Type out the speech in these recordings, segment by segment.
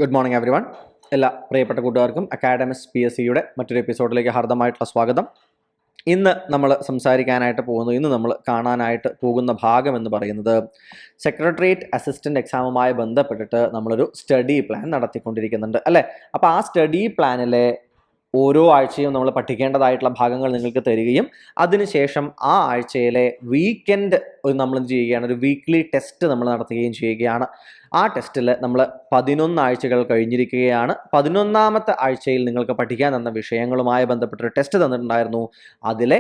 Good morning every one. എല്ലാ പ്രിയപ്പെട്ട കൂട്ടുകാർക്കും അക്കാഡമിക്സ് PSCയുടെ മറ്റൊരു എപ്പിസോഡിലേക്ക് ഹാർദമായിട്ടുള്ള സ്വാഗതം. ഇന്ന് നമ്മൾ സംസാരിക്കാനായിട്ട് പോകുന്നത്, ഇന്ന് നമ്മൾ കാണാനായിട്ട് പോകുന്ന ഭാഗം എന്ന് പറയുന്നത് സെക്രട്ടേറിയറ്റ് അസിസ്റ്റൻ്റ് എക്സാമുമായി ബന്ധപ്പെട്ടിട്ട് നമ്മളൊരു സ്റ്റഡി പ്ലാൻ നടത്തിക്കൊണ്ടിരിക്കുന്നുണ്ട് അല്ലേ. അപ്പോൾ ആ സ്റ്റഡി പ്ലാനിലെ ഓരോ ആഴ്ചയും നമ്മൾ പഠിക്കേണ്ടതായിട്ടുള്ള ഭാഗങ്ങൾ നിങ്ങൾക്ക് തരികയും അതിനുശേഷം ആ ആഴ്ചയിലെ വീക്കെൻഡ് നമ്മൾ എന്ത് ചെയ്യുകയാണ്, ഒരു വീക്ക്ലി ടെസ്റ്റ് നമ്മൾ നടത്തുകയും ചെയ്യുകയാണ്. ആ ടെസ്റ്റിൽ നമ്മൾ 11 ആഴ്ചകൾ കഴിഞ്ഞിരിക്കുകയാണ്. 11ാമത്തെ ആഴ്ചയിൽ നിങ്ങൾക്ക് പഠിക്കാൻ തന്ന വിഷയങ്ങളുമായി ബന്ധപ്പെട്ടൊരു ടെസ്റ്റ് തന്നിട്ടുണ്ടായിരുന്നു. അതിലെ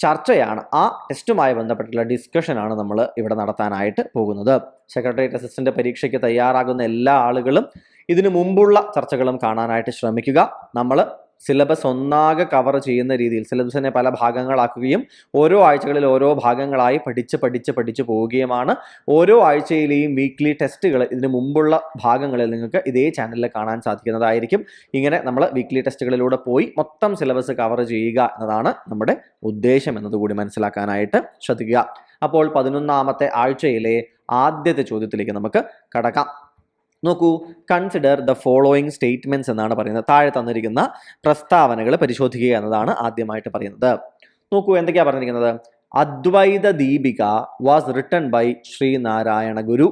ചർച്ചയാണ്, ആ ടെസ്റ്റുമായി ബന്ധപ്പെട്ടുള്ള ഡിസ്കഷനാണ് നമ്മൾ ഇവിടെ നടത്താനായിട്ട് പോകുന്നത്. സെക്രട്ടേറിയറ്റ് അസിസ്റ്റൻ്റ് പരീക്ഷയ്ക്ക് തയ്യാറാകുന്ന എല്ലാ ആളുകളും ഇതിനു മുമ്പുള്ള ചർച്ചകളും കാണാനായിട്ട് ശ്രമിക്കുക. നമ്മൾ സിലബസ് ഒന്നാകെ കവർ ചെയ്യുന്ന രീതിയിൽ സിലബസിനെ പല ഭാഗങ്ങളാക്കുകയും ഓരോ ആഴ്ചകളിൽ ഓരോ ഭാഗങ്ങളായി പഠിച്ച് പോവുകയുമാണ്. ഓരോ ആഴ്ചയിലെയും വീക്ക്ലി ടെസ്റ്റുകൾ ഇതിനു മുമ്പുള്ള ഭാഗങ്ങളിൽ നിങ്ങൾക്ക് ഇതേ ചാനലിൽ കാണാൻ സാധിക്കുന്നതായിരിക്കും. ഇങ്ങനെ നമ്മൾ വീക്ക്ലി ടെസ്റ്റുകളിലൂടെ പോയി മൊത്തം സിലബസ് കവർ ചെയ്യുക എന്നതാണ് നമ്മുടെ ഉദ്ദേശം എന്നതുകൂടി മനസ്സിലാക്കാനായിട്ട് ശ്രദ്ധിക്കുക. അപ്പോൾ 11ാമത്തെ ആഴ്ചയിലെ ആദ്യത്തെ ചോദ്യത്തിലേക്ക് നമുക്ക് കടക്കാം. നോക്കൂ, കൺസിഡർ ദ ഫോളോയിങ് സ്റ്റേറ്റ്മെന്റ്സ് എന്നാണ് പറയുന്നത്. താഴെ തന്നിരിക്കുന്ന പ്രസ്താവനകൾ പരിശോധിക്കുക എന്നതാണ് ആദ്യമായിട്ട് പറയുന്നത്. നോക്കൂ, എന്തൊക്കെയാ പറഞ്ഞിരിക്കുന്നത്. Advaita Deepika was written by Sreenarayana Guru.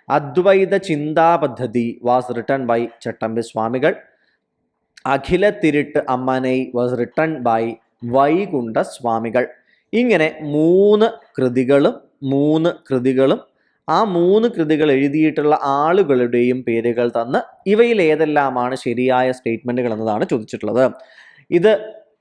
Advaita Chinta Paddhati was written by Chattampi Swamikal. Akhila Thirattu Ammanai was written by Vaikunda Swamikal. ഇങ്ങനെ മൂന്ന് കൃതികളും ആ 3 കൃതികൾ എഴുതിയിട്ടുള്ള ആളുകളുടെയും പേരുകൾ തന്ന് ഇവയിൽ ഏതെല്ലാമാണ് ശരിയായ സ്റ്റേറ്റ്മെന്റുകൾ എന്നതാണ് ചോദിച്ചിട്ടുള്ളത്. ഇത്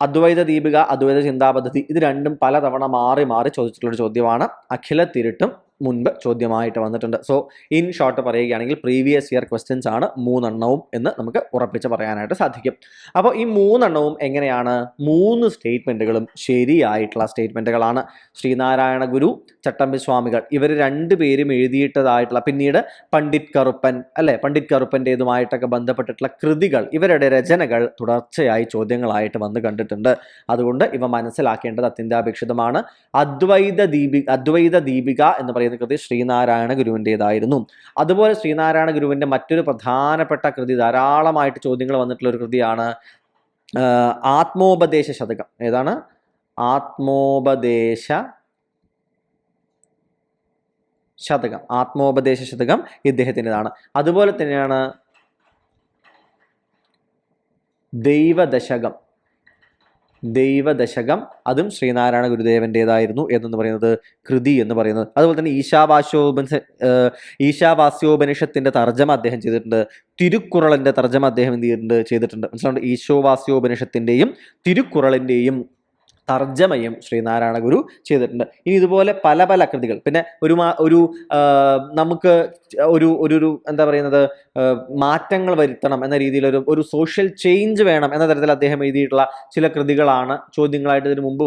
അദ്വൈത ദീപിക, അദ്വൈത ചിന്താപദ്ധതി, ഇത് രണ്ടും പലതവണ മാറി ചോദിച്ചിട്ടുള്ളൊരു ചോദ്യമാണ്. അഖില തിരുട്ടും മുൻപ് ചോദ്യമായിട്ട് വന്നിട്ടുണ്ട്. സോ ഇൻ ഷോർട്ട് പറയുകയാണെങ്കിൽ പ്രീവിയസ് ഇയർ ക്വസ്റ്റ്യൻസ് ആണ് 3 എണ്ണവും എന്ന് നമുക്ക് ഉറപ്പിച്ച് പറയാനായിട്ട് സാധിക്കും. അപ്പോൾ ഈ 3 എണ്ണവും എങ്ങനെയാണ്, 3 സ്റ്റേറ്റ്മെന്റുകളും ശരിയായിട്ടുള്ള സ്റ്റേറ്റ്മെന്റുകളാണ്. ശ്രീനാരായണ ഗുരു, ചട്ടമ്പി സ്വാമികൾ ഇവർ 2 പേരും എഴുതിയിട്ടതായിട്ടുള്ള, പിന്നീട് പണ്ഡിറ്റ് കറുപ്പൻ അല്ലെ, പണ്ഡിറ്റ് കറുപ്പൻ്റെതുമായിട്ടൊക്കെ ബന്ധപ്പെട്ടിട്ടുള്ള കൃതികൾ, ഇവരുടെ രചനകൾ തുടർച്ചയായി ചോദ്യങ്ങളായിട്ട് വന്ന് കണ്ടിട്ടുണ്ട്. അതുകൊണ്ട് ഇവ മനസ്സിലാക്കേണ്ടത് അത്യന്താപേക്ഷിതമാണ്. അദ്വൈത ദീപിക എന്ന് പറയുന്ന കൃതി ശ്രീനാരായണ ഗുരുവിൻ്റെതായിരുന്നു. അതുപോലെ ശ്രീനാരായണ ഗുരുവിൻ്റെ മറ്റൊരു പ്രധാനപ്പെട്ട കൃതി, ധാരാളമായിട്ട് ചോദ്യങ്ങൾ വന്നിട്ടുള്ള ഒരു കൃതിയാണ് ആത്മോപദേശ ശതകം. ഏതാണ്? ആത്മോപദേശ ശതകം ഇദ്ദേഹത്തിൻ്റെതാണ്. അതുപോലെ തന്നെയാണ് ദൈവദശകം, അതും ശ്രീനാരായണ ഗുരുദേവൻ്റെതായിരുന്നു എന്ന് പറയുന്നത് കൃതി എന്ന് പറയുന്നത്. അതുപോലെ തന്നെ ഈശാവാസ്യോപനിഷത്തിന്റെ തർജ്ജമ അദ്ദേഹം ചെയ്തിട്ടുണ്ട്. തിരുക്കുറളിന്റെ തർജ്ജമ അദ്ദേഹം ചെയ്തിട്ടുണ്ട്. മനസ്സിലാവുന്നുണ്ട്? ഈശാവാസ്യോപനിഷത്തിന്റെയും തിരുക്കുറളിന്റെയും തർജ്ജമയും ശ്രീനാരായണ ഗുരു ചെയ്തിട്ടുണ്ട്. ഇനി ഇതുപോലെ പല കൃതികൾ, പിന്നെ നമുക്ക് ഒരു എന്താ പറയുന്നത്, മാറ്റങ്ങൾ വരുത്തണം എന്ന രീതിയിൽ ഒരു സോഷ്യൽ ചേഞ്ച് വേണം എന്ന തരത്തിൽ അദ്ദേഹം എഴുതിയിട്ടുള്ള ചില കൃതികളാണ് ചോദ്യങ്ങളായിട്ട് ഇതിനു മുമ്പ്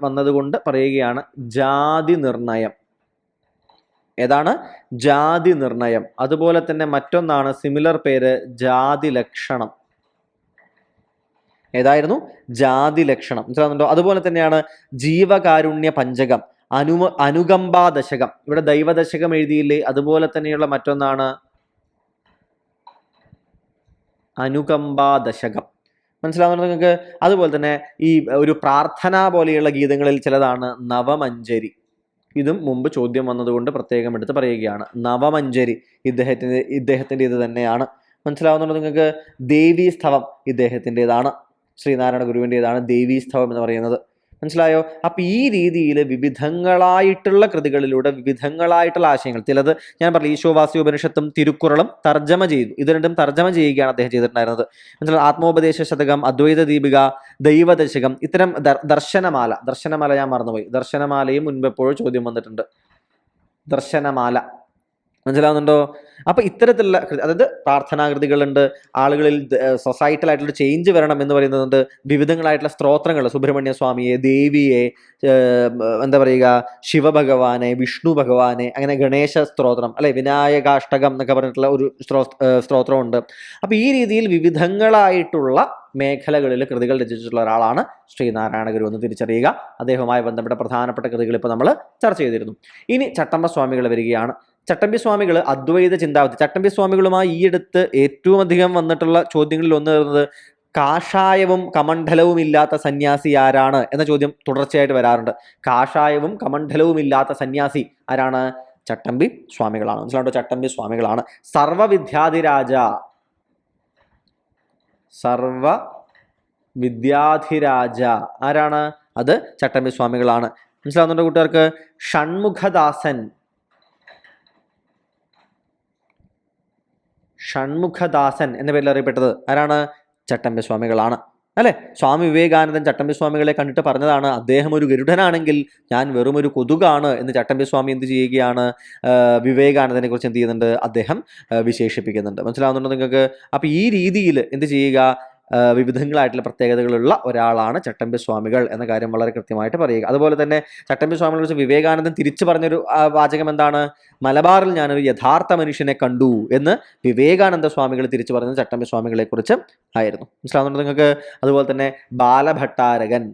വന്നതുകൊണ്ട് പറയുകയാണ്. ജാതി നിർണയം. ഏതാണ്? ജാതി നിർണയം. അതുപോലെ തന്നെ മറ്റൊന്നാണ് സിമിലർ പേര്, ജാതി ലക്ഷണം. ഏതായിരുന്നു? ജാതി ലക്ഷണം. മനസ്സിലാകുന്നുണ്ടോ? അതുപോലെ തന്നെയാണ് ജീവകാരുണ്യ പഞ്ചകം, അനുകമ്പാദശകം. ഇവിടെ ദൈവദശകം എഴുതിയില്ലേ? അതുപോലെ തന്നെയുള്ള മറ്റൊന്നാണ് അനുകമ്പാദശകം. മനസ്സിലാവുന്നുണ്ടോ നിങ്ങൾക്ക്? അതുപോലെ തന്നെ ഈ ഒരു പ്രാർത്ഥന പോലെയുള്ള ഗീതങ്ങളിൽ ചിലതാണ് നവമഞ്ജരി. ഇതും മുമ്പ് ചോദ്യം വന്നതുകൊണ്ട് പ്രത്യേകം എടുത്ത് പറയുകയാണ്. നവമഞ്ജരി ഇദ്ദേഹത്തിൻ്റെ ഇത് തന്നെയാണ്. മനസ്സിലാവുന്നുണ്ടോ നിങ്ങൾക്ക്? ദേവീസ്തവം ഇദ്ദേഹത്തിൻ്റെതാണ്, ശ്രീനാരായണ ഗുരുവിൻ്റെതാണ് ദേവീസ്തവം എന്ന് പറയുന്നത്. മനസ്സിലായോ? അപ്പം ഈ രീതിയിൽ വിവിധങ്ങളായിട്ടുള്ള കൃതികളിലൂടെ വിവിധങ്ങളായിട്ടുള്ള ആശയങ്ങൾ, ചിലത് ഞാൻ പറഞ്ഞു ഈശോവാസ്യോപനിഷത്തും തിരുക്കുറളും തർജ്ജമ ചെയ്തു. ഇത് രണ്ടും തർജ്ജമ ചെയ്യുകയാണ് അദ്ദേഹം ചെയ്തിട്ടുണ്ടായിരുന്നത്. മനസ്സിലായി? ആത്മോപദേശ ശതകം, അദ്വൈത ദീപിക, ദൈവദശകം, ഇത്തരം ദർശനമാല ഞാൻ മറന്നുപോയി. ദർശനമാലയും മുൻപെപ്പോഴും ചോദ്യം വന്നിട്ടുണ്ട്. ദർശനമാല മനസ്സിലാവുന്നുണ്ടോ? അപ്പൊ ഇത്തരത്തിലുള്ള, അതായത് പ്രാർത്ഥനാകൃതികളുണ്ട്, ആളുകളിൽ സൊസൈറ്റലായിട്ടുള്ള ചേഞ്ച് വരണം എന്ന് പറയുന്നുണ്ട്. വിവിധങ്ങളായിട്ടുള്ള സ്ത്രോത്രങ്ങൾ, സുബ്രഹ്മണ്യ സ്വാമിയെ, ദേവിയെ, എന്താ പറയുക, ശിവഭഗവാനെ, വിഷ്ണു ഭഗവാനെ, അങ്ങനെ ഗണേശ സ്ത്രോത്രം അല്ലെ, വിനായകാഷ്ടകം എന്നൊക്കെ പറഞ്ഞിട്ടുള്ള ഒരു സ്ത്രോത്രമുണ്ട്. അപ്പൊ ഈ രീതിയിൽ വിവിധങ്ങളായിട്ടുള്ള മേഖലകളിൽ കൃതികൾ രചിച്ചിട്ടുള്ള ഒരാളാണ് ശ്രീനാരായണ ഗുരു എന്ന് തിരിച്ചറിയുക. അദ്ദേഹവുമായി ബന്ധപ്പെട്ട പ്രധാനപ്പെട്ട കൃതികൾ ഇപ്പോൾ നമ്മൾ ചർച്ച ചെയ്തിരുന്നു. ഇനി ചട്ടമ്പ സ്വാമികൾ വരികയാണ്. ചട്ടമ്പി സ്വാമികൾ അദ്വൈത ചിന്താഗതി, ചട്ടമ്പി സ്വാമികളുമായി ഈയടുത്ത് ഏറ്റവും അധികം വന്നിട്ടുള്ള ചോദ്യങ്ങളിൽ ഒന്ന് വരുന്നത് കാഷായവും കമണ്ഡലവും ഇല്ലാത്ത സന്യാസി ആരാണ് എന്ന ചോദ്യം തുടർച്ചയായിട്ട് വരാറുണ്ട്. കാഷായവും കമണ്ഡലവും ഇല്ലാത്ത സന്യാസി ആരാണ്? ചട്ടമ്പി സ്വാമികളാണ്. മനസ്സിലാണ്ടോ? ചട്ടമ്പി സ്വാമികളാണ്. സർവവിദ്യാധിരാജ, സർവവിദ്യാധിരാജ ആരാണ്? അത് ചട്ടമ്പി സ്വാമികളാണ്. മനസ്സിലാവുന്നുണ്ടോ കൂട്ടുകാർക്ക്? ഷൺമുഖദാസൻ, ഷൺമുഖദാസൻ എന്ന പേരിൽ അറിയപ്പെട്ടത് ആരാണ്? ചട്ടമ്പി സ്വാമികളാണ്. അല്ലെ? സ്വാമി വിവേകാനന്ദൻ ചട്ടമ്പി സ്വാമികളെ കണ്ടിട്ട് പറഞ്ഞതാണ്, അദ്ദേഹം ഒരു ഗരുഡനാണെങ്കിൽ ഞാൻ വെറും ഒരു കൊതുകാണ് എന്ന് ചട്ടമ്പി സ്വാമി എന്ത് ചെയ്യുകയാണ്? വിവേകാനന്ദനെ കുറിച്ച് എന്ത് ചെയ്യുന്നുണ്ട്? അദ്ദേഹം വിശേഷിപ്പിക്കുന്നുണ്ട്. മനസ്സിലാവുന്നുണ്ടോ നിങ്ങൾക്ക്? അപ്പൊ ഈ രീതിയിൽ എന്ത് ചെയ്യുക? വിവിധങ്ങളായിട്ടുള്ള പ്രത്യേകതകളുള്ള ഒരാളാണ് ചട്ടമ്പി സ്വാമികൾ എന്ന കാര്യം വളരെ കൃത്യമായിട്ട് പറയുക. അതുപോലെ തന്നെ ചട്ടമ്പി സ്വാമികളെ കുറിച്ച് വിവേകാനന്ദൻ തിരിച്ചു പറഞ്ഞൊരു വാചകം എന്താണ്? മലബാറിൽ ഞാനൊരു യഥാർത്ഥ മനുഷ്യനെ കണ്ടു എന്ന് വിവേകാനന്ദ സ്വാമികൾ തിരിച്ചു പറഞ്ഞത് ചട്ടമ്പി സ്വാമികളെ കുറിച്ച് ആയിരുന്നു. മനസ്സിലാവുന്നുണ്ടോ നിങ്ങൾക്ക്? അതുപോലെ തന്നെ ബാലഭട്ടാരകൻ,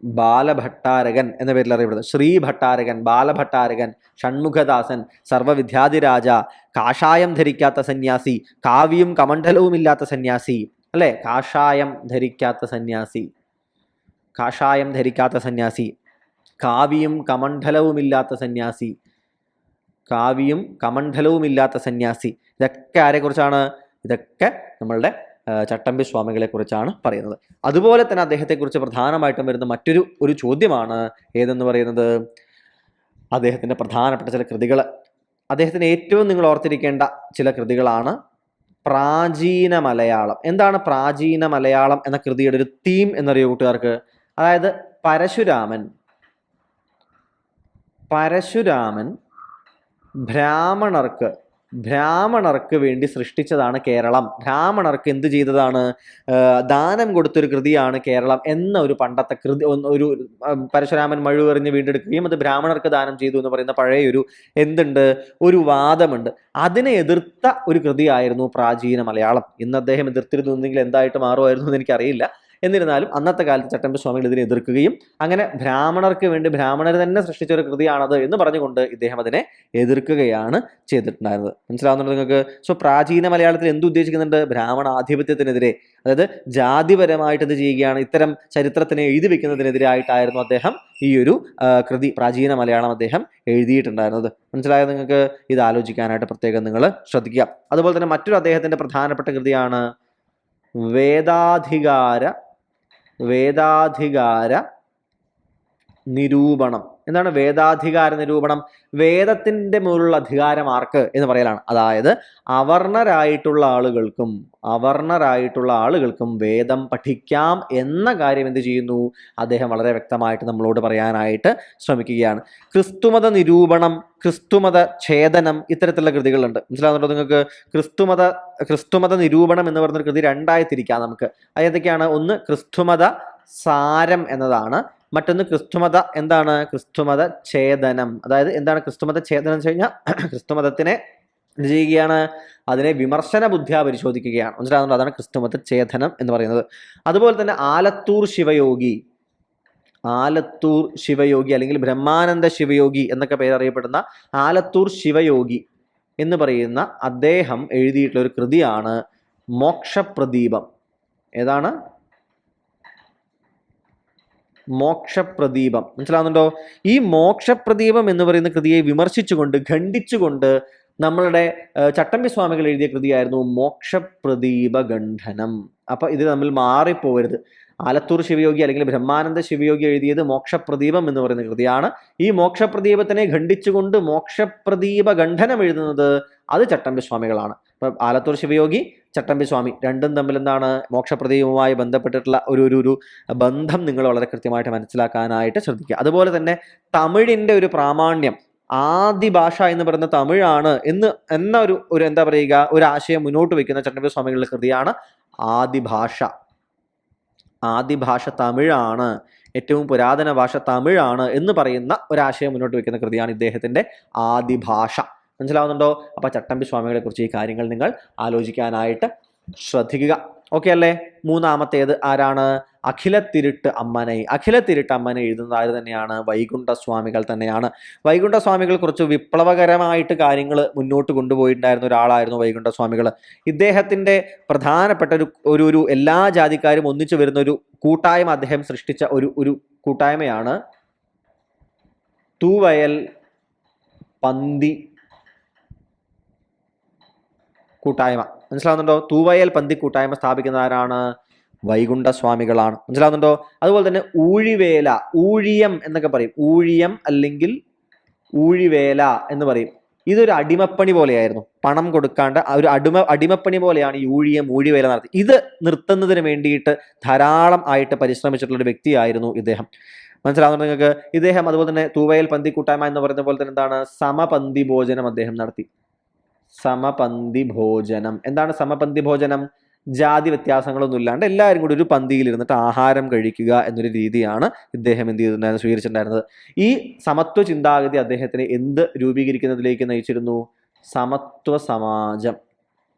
ബാലഭട്ടാരകൻ എന്ന പേരിൽ അറിയപ്പെടുന്നത് ശ്രീ ഭട്ടാരകൻ, ബാലഭട്ടാരകൻ, ഷൺമുഖദാസൻ, സർവവിദ്യാധിരാജ, കാഷായം ധരിക്കാത്ത സന്യാസി, കാവ്യം കമണ്ഡലവും ഇല്ലാത്ത സന്യാസി. അല്ലെ? കാഷായം ധരിക്കാത്ത സന്യാസി, കാഷായം ധരിക്കാത്ത സന്യാസി, കാവ്യം കമണ്ഡലവും ഇല്ലാത്ത സന്യാസി, കാവ്യം കമണ്ഡലവും ഇല്ലാത്ത സന്യാസി. ഇതൊക്കെ ആരെക്കുറിച്ചാണ്? ഇതൊക്കെ നമ്മളുടെ ചട്ടമ്പി സ്വാമികളെ കുറിച്ചാണ് പറയുന്നത്. അതുപോലെ തന്നെ അദ്ദേഹത്തെക്കുറിച്ച് പ്രധാനമായിട്ടും വരുന്ന മറ്റൊരു ചോദ്യമാണ് ഏതെന്ന് പറയുന്നത്, അദ്ദേഹത്തിൻ്റെ പ്രധാനപ്പെട്ട ചില കൃതികൾ. അദ്ദേഹത്തിന് ഏറ്റവും നിങ്ങൾ ഓർത്തിരിക്കേണ്ട ചില കൃതികളാണ് പ്രാചീന മലയാളം. എന്താണ് പ്രാചീന മലയാളം എന്ന കൃതിയുടെ ഒരു തീം എന്നറിയോ കൂട്ടുകാർക്ക്? അതായത് പരശുരാമൻ ബ്രാഹ്മണർക്ക് വേണ്ടി സൃഷ്ടിച്ചതാണ് കേരളം. ബ്രാഹ്മണർക്ക് എന്ത് ചെയ്തതാണ്? ദാനം കൊടുത്തൊരു കൃതിയാണ് കേരളം എന്ന ഒരു പണ്ടത്തെ കൃതി. ഒരു പരശുരാമൻ മഴുവെറിഞ്ഞ് വീണ്ടെടുക്കുകയും അത് ബ്രാഹ്മണർക്ക് ദാനം ചെയ്തു എന്ന് പറയുന്ന പഴയൊരു ഒരു വാദമുണ്ട്. അതിനെ എതിർത്ത ഒരു കൃതിയായിരുന്നു പ്രാചീന മലയാളം. ഇന്ന് അദ്ദേഹം എതിർത്തിരുന്നെങ്കിൽ എന്തായിട്ട് മാറുമായിരുന്നു എന്ന് എനിക്കറിയില്ല. എന്നിരുന്നാലും അന്നത്തെ കാലത്ത് ചട്ടമ്പി സ്വാമികൾ ഇതിനെ എതിർക്കുകയും അങ്ങനെ ബ്രാഹ്മണർക്ക് വേണ്ടി ബ്രാഹ്മണർ തന്നെ സൃഷ്ടിച്ച ഒരു കൃതിയാണത് എന്ന് പറഞ്ഞുകൊണ്ട് ഇദ്ദേഹം അതിനെ എതിർക്കുകയാണ് ചെയ്തിട്ടുണ്ടായിരുന്നത്. മനസ്സിലാവുന്നുണ്ട് നിങ്ങൾക്ക്? സോ പ്രാചീന മലയാളത്തിൽ എന്ത് ഉദ്ദേശിക്കുന്നുണ്ട്? ബ്രാഹ്മണ ആധിപത്യത്തിനെതിരെ, അതായത് ജാതിപരമായിട്ട് എന്ത് ചെയ്യുകയാണ്? ഇത്തരം ചരിത്രത്തിനെ എഴുതി വെക്കുന്നതിനെതിരായിട്ടായിരുന്നു അദ്ദേഹം ഈ ഒരു കൃതി പ്രാചീന മലയാളം അദ്ദേഹം എഴുതിയിട്ടുണ്ടായിരുന്നത്. മനസ്സിലായത് നിങ്ങൾക്ക്? ഇത് ആലോചിക്കാനായിട്ട് പ്രത്യേകം നിങ്ങൾ ശ്രദ്ധിക്കുക. അതുപോലെ തന്നെ മറ്റൊരു അദ്ദേഹത്തിന്റെ പ്രധാനപ്പെട്ട കൃതിയാണ് വേദാധികാര നിരൂപണം. എന്താണ് വേദാധികാര നിരൂപണം? വേദത്തിന്റെ മുകളിലുള്ള അധികാരം ആർക്ക് എന്ന് പറയലാണ്. അതായത് അവർണരായിട്ടുള്ള ആളുകൾക്കും വേദം പഠിക്കാം എന്ന കാര്യം എന്ത് ചെയ്യുന്നു? അദ്ദേഹം വളരെ വ്യക്തമായിട്ട് നമ്മളോട് പറയാനായിട്ട് ശ്രമിക്കുകയാണ്. ക്രിസ്തുമത നിരൂപണം, ക്രിസ്തുമത ഛേദനം, ഇത്തരത്തിലുള്ള കൃതികളുണ്ട്. മനസ്സിലാവുന്നുണ്ടോ നിങ്ങൾക്ക്? ക്രിസ്തുമത നിരൂപണം എന്ന് പറഞ്ഞൊരു കൃതി രണ്ടായി തിരിക്കാം നമുക്ക്. അതൊക്കെയാണ്, ഒന്ന് ക്രിസ്തുമത സാരം എന്നതാണ്, മറ്റൊന്ന് ക്രിസ്തുമത എന്താണ്? ക്രിസ്തുമത ഛേദനം. അതായത് എന്താണ് ക്രിസ്തുമത ഛേദനം എന്ന് വെച്ച് കഴിഞ്ഞാൽ ക്രിസ്തുമതത്തിനെ എന്ത് ചെയ്യുകയാണ്? അതിനെ വിമർശന ബുദ്ധിയാ പരിശോധിക്കുകയാണ്. മനസ്സിലാകുന്നുണ്ട്? അതാണ് ക്രിസ്തുമത ഛേദനം എന്ന് പറയുന്നത്. അതുപോലെ തന്നെ ആലത്തൂർ ശിവയോഗി അല്ലെങ്കിൽ ബ്രഹ്മാനന്ദ ശിവയോഗി എന്നൊക്കെ പേരറിയപ്പെടുന്ന ആലത്തൂർ ശിവയോഗി എന്ന് പറയുന്ന അദ്ദേഹം എഴുതിയിട്ടുള്ള ഒരു കൃതിയാണ് മോക്ഷപ്രദീപം. ഏതാണ്? മോക്ഷപ്രദീപം. മനസ്സിലാവുന്നുണ്ടോ? ഈ മോക്ഷപ്രദീപം എന്ന് പറയുന്ന കൃതിയെ വിമർശിച്ചുകൊണ്ട് ഖണ്ഡിച്ചുകൊണ്ട് നമ്മളുടെ ചട്ടമ്പി സ്വാമികൾ എഴുതിയ കൃതിയായിരുന്നു മോക്ഷപ്രദീപ ഖണ്ഡനം. അപ്പൊ ഇത് തമ്മിൽ മാറിപ്പോകരുത്. ആലത്തൂർ ശിവയോഗി അല്ലെങ്കിൽ ബ്രഹ്മാനന്ദ ശിവയോഗി എഴുതിയത് മോക്ഷപ്രദീപം എന്ന് പറയുന്ന കൃതിയാണ്. ഈ മോക്ഷപ്രദീപത്തിനെ ഖണ്ഡിച്ചുകൊണ്ട് മോക്ഷപ്രദീപ ഖണ്ഡനം എഴുതുന്നത് അത് ചട്ടമ്പി സ്വാമികളാണ്. ഇപ്പൊ ആലത്തൂർ ശിവയോഗി, ചട്ടമ്പി സ്വാമി രണ്ടും തമ്മിൽ എന്താണ്? മോക്ഷപ്രദീപവുമായി ബന്ധപ്പെട്ടിട്ടുള്ള ഒരു ബന്ധം നിങ്ങൾ വളരെ കൃത്യമായിട്ട് മനസ്സിലാക്കാനായിട്ട് ശ്രദ്ധിക്കുക. അതുപോലെ തന്നെ തമിഴിന്റെ ഒരു പ്രാമാണ്യം, ആദി ഭാഷ എന്ന് പറയുന്ന തമിഴാണ് എന്ന ഒരു എന്താ പറയുക, ഒരു ആശയം മുന്നോട്ട് വയ്ക്കുന്ന ചട്ടമ്പി സ്വാമികളുടെ കൃതിയാണ് ആദിഭാഷ. ആദിഭാഷ തമിഴാണ്, ഏറ്റവും പുരാതന ഭാഷ തമിഴാണ് എന്ന് പറയുന്ന ഒരാശയം മുന്നോട്ട് വയ്ക്കുന്ന കൃതിയാണ് ഇദ്ദേഹത്തിന്റെ ആദിഭാഷ. മനസ്സിലാവുന്നുണ്ടോ? അപ്പൊ ചട്ടമ്പി സ്വാമികളെ കുറിച്ച് ഈ കാര്യങ്ങൾ നിങ്ങൾ ആലോചിക്കാനായിട്ട് ശ്രദ്ധിക്കുക. ഓക്കെ അല്ലേ? മൂന്നാമത്തേത് ആരാണ്? അഖിലത്തിരുട്ട് അമ്മനൈ. അഖിലത്തിരുട്ട് അമ്മനെ എഴുതുന്നത് ആര് തന്നെയാണ്? വൈകുണ്ഠസ്വാമികൾ തന്നെയാണ്. വൈകുണ്ഠസ്വാമികൾ കുറച്ച് വിപ്ലവകരമായിട്ട് കാര്യങ്ങൾ മുന്നോട്ട് കൊണ്ടുപോയിട്ടുണ്ടായിരുന്ന ഒരാളായിരുന്നു വൈകുണ്ഠസ്വാമികൾ. ഇദ്ദേഹത്തിന്റെ പ്രധാനപ്പെട്ട ഒരു എല്ലാ ജാതിക്കാരും ഒന്നിച്ചു വരുന്ന ഒരു കൂട്ടായ്മ അദ്ദേഹം സൃഷ്ടിച്ച ഒരു കൂട്ടായ്മയാണ് തൂവയൽ പന്തി കൂട്ടായ്മ. മനസ്സിലാവുന്നുണ്ടോ? തൂവയൽ പന്തി കൂട്ടായ്മ സ്ഥാപിക്കുന്ന ആരാണ്? വൈകുണ്ഠസ്വാമികളാണ്. മനസ്സിലാവുന്നുണ്ടോ? അതുപോലെ തന്നെ ഊഴിവേല, ഊഴിയം എന്നൊക്കെ പറയും. ഊഴിയം അല്ലെങ്കിൽ ഊഴിവേല എന്ന് പറയും. ഇതൊരു അടിമപ്പണി പോലെയായിരുന്നു. പണം കൊടുക്കാണ്ട് ഒരു അടിമപ്പണി പോലെയാണ് ഈ ഊഴിവേല നടത്തി. ഇത് നിർത്തുന്നതിന് വേണ്ടിയിട്ട് ധാരാളം ആയിട്ട് പരിശ്രമിച്ചിട്ടുള്ള ഒരു വ്യക്തിയായിരുന്നു ഇദ്ദേഹം. മനസ്സിലാവുന്നുണ്ട് നിങ്ങൾക്ക്? ഇദ്ദേഹം അതുപോലെ തന്നെ തൂവയൽ പന്തി കൂട്ടായ്മ എന്ന് പറയുന്ന പോലെ തന്നെ എന്താണ്? സമപന്തി ഭോജനം അദ്ദേഹം നടത്തി. സമപന്തി ഭോജനം. എന്താണ് സമപന്തി ഭോജനം? ജാതി വ്യത്യാസങ്ങളൊന്നും ഇല്ലാണ്ട് എല്ലാവരും കൂടി ഒരു പന്തിയിൽ ഇരുന്നിട്ട് ആഹാരം കഴിക്കുക എന്നൊരു രീതിയാണ് ഇദ്ദേഹം എന്ത് ചെയ്തിട്ടുണ്ടായിരുന്നത്? സ്വീകരിച്ചിട്ടുണ്ടായിരുന്നത്. ഈ സമത്വ ചിന്താഗതി അദ്ദേഹത്തിന് എന്ത് രൂപീകരിക്കുന്നതിലേക്ക് നയിച്ചിരുന്നു? സമത്വ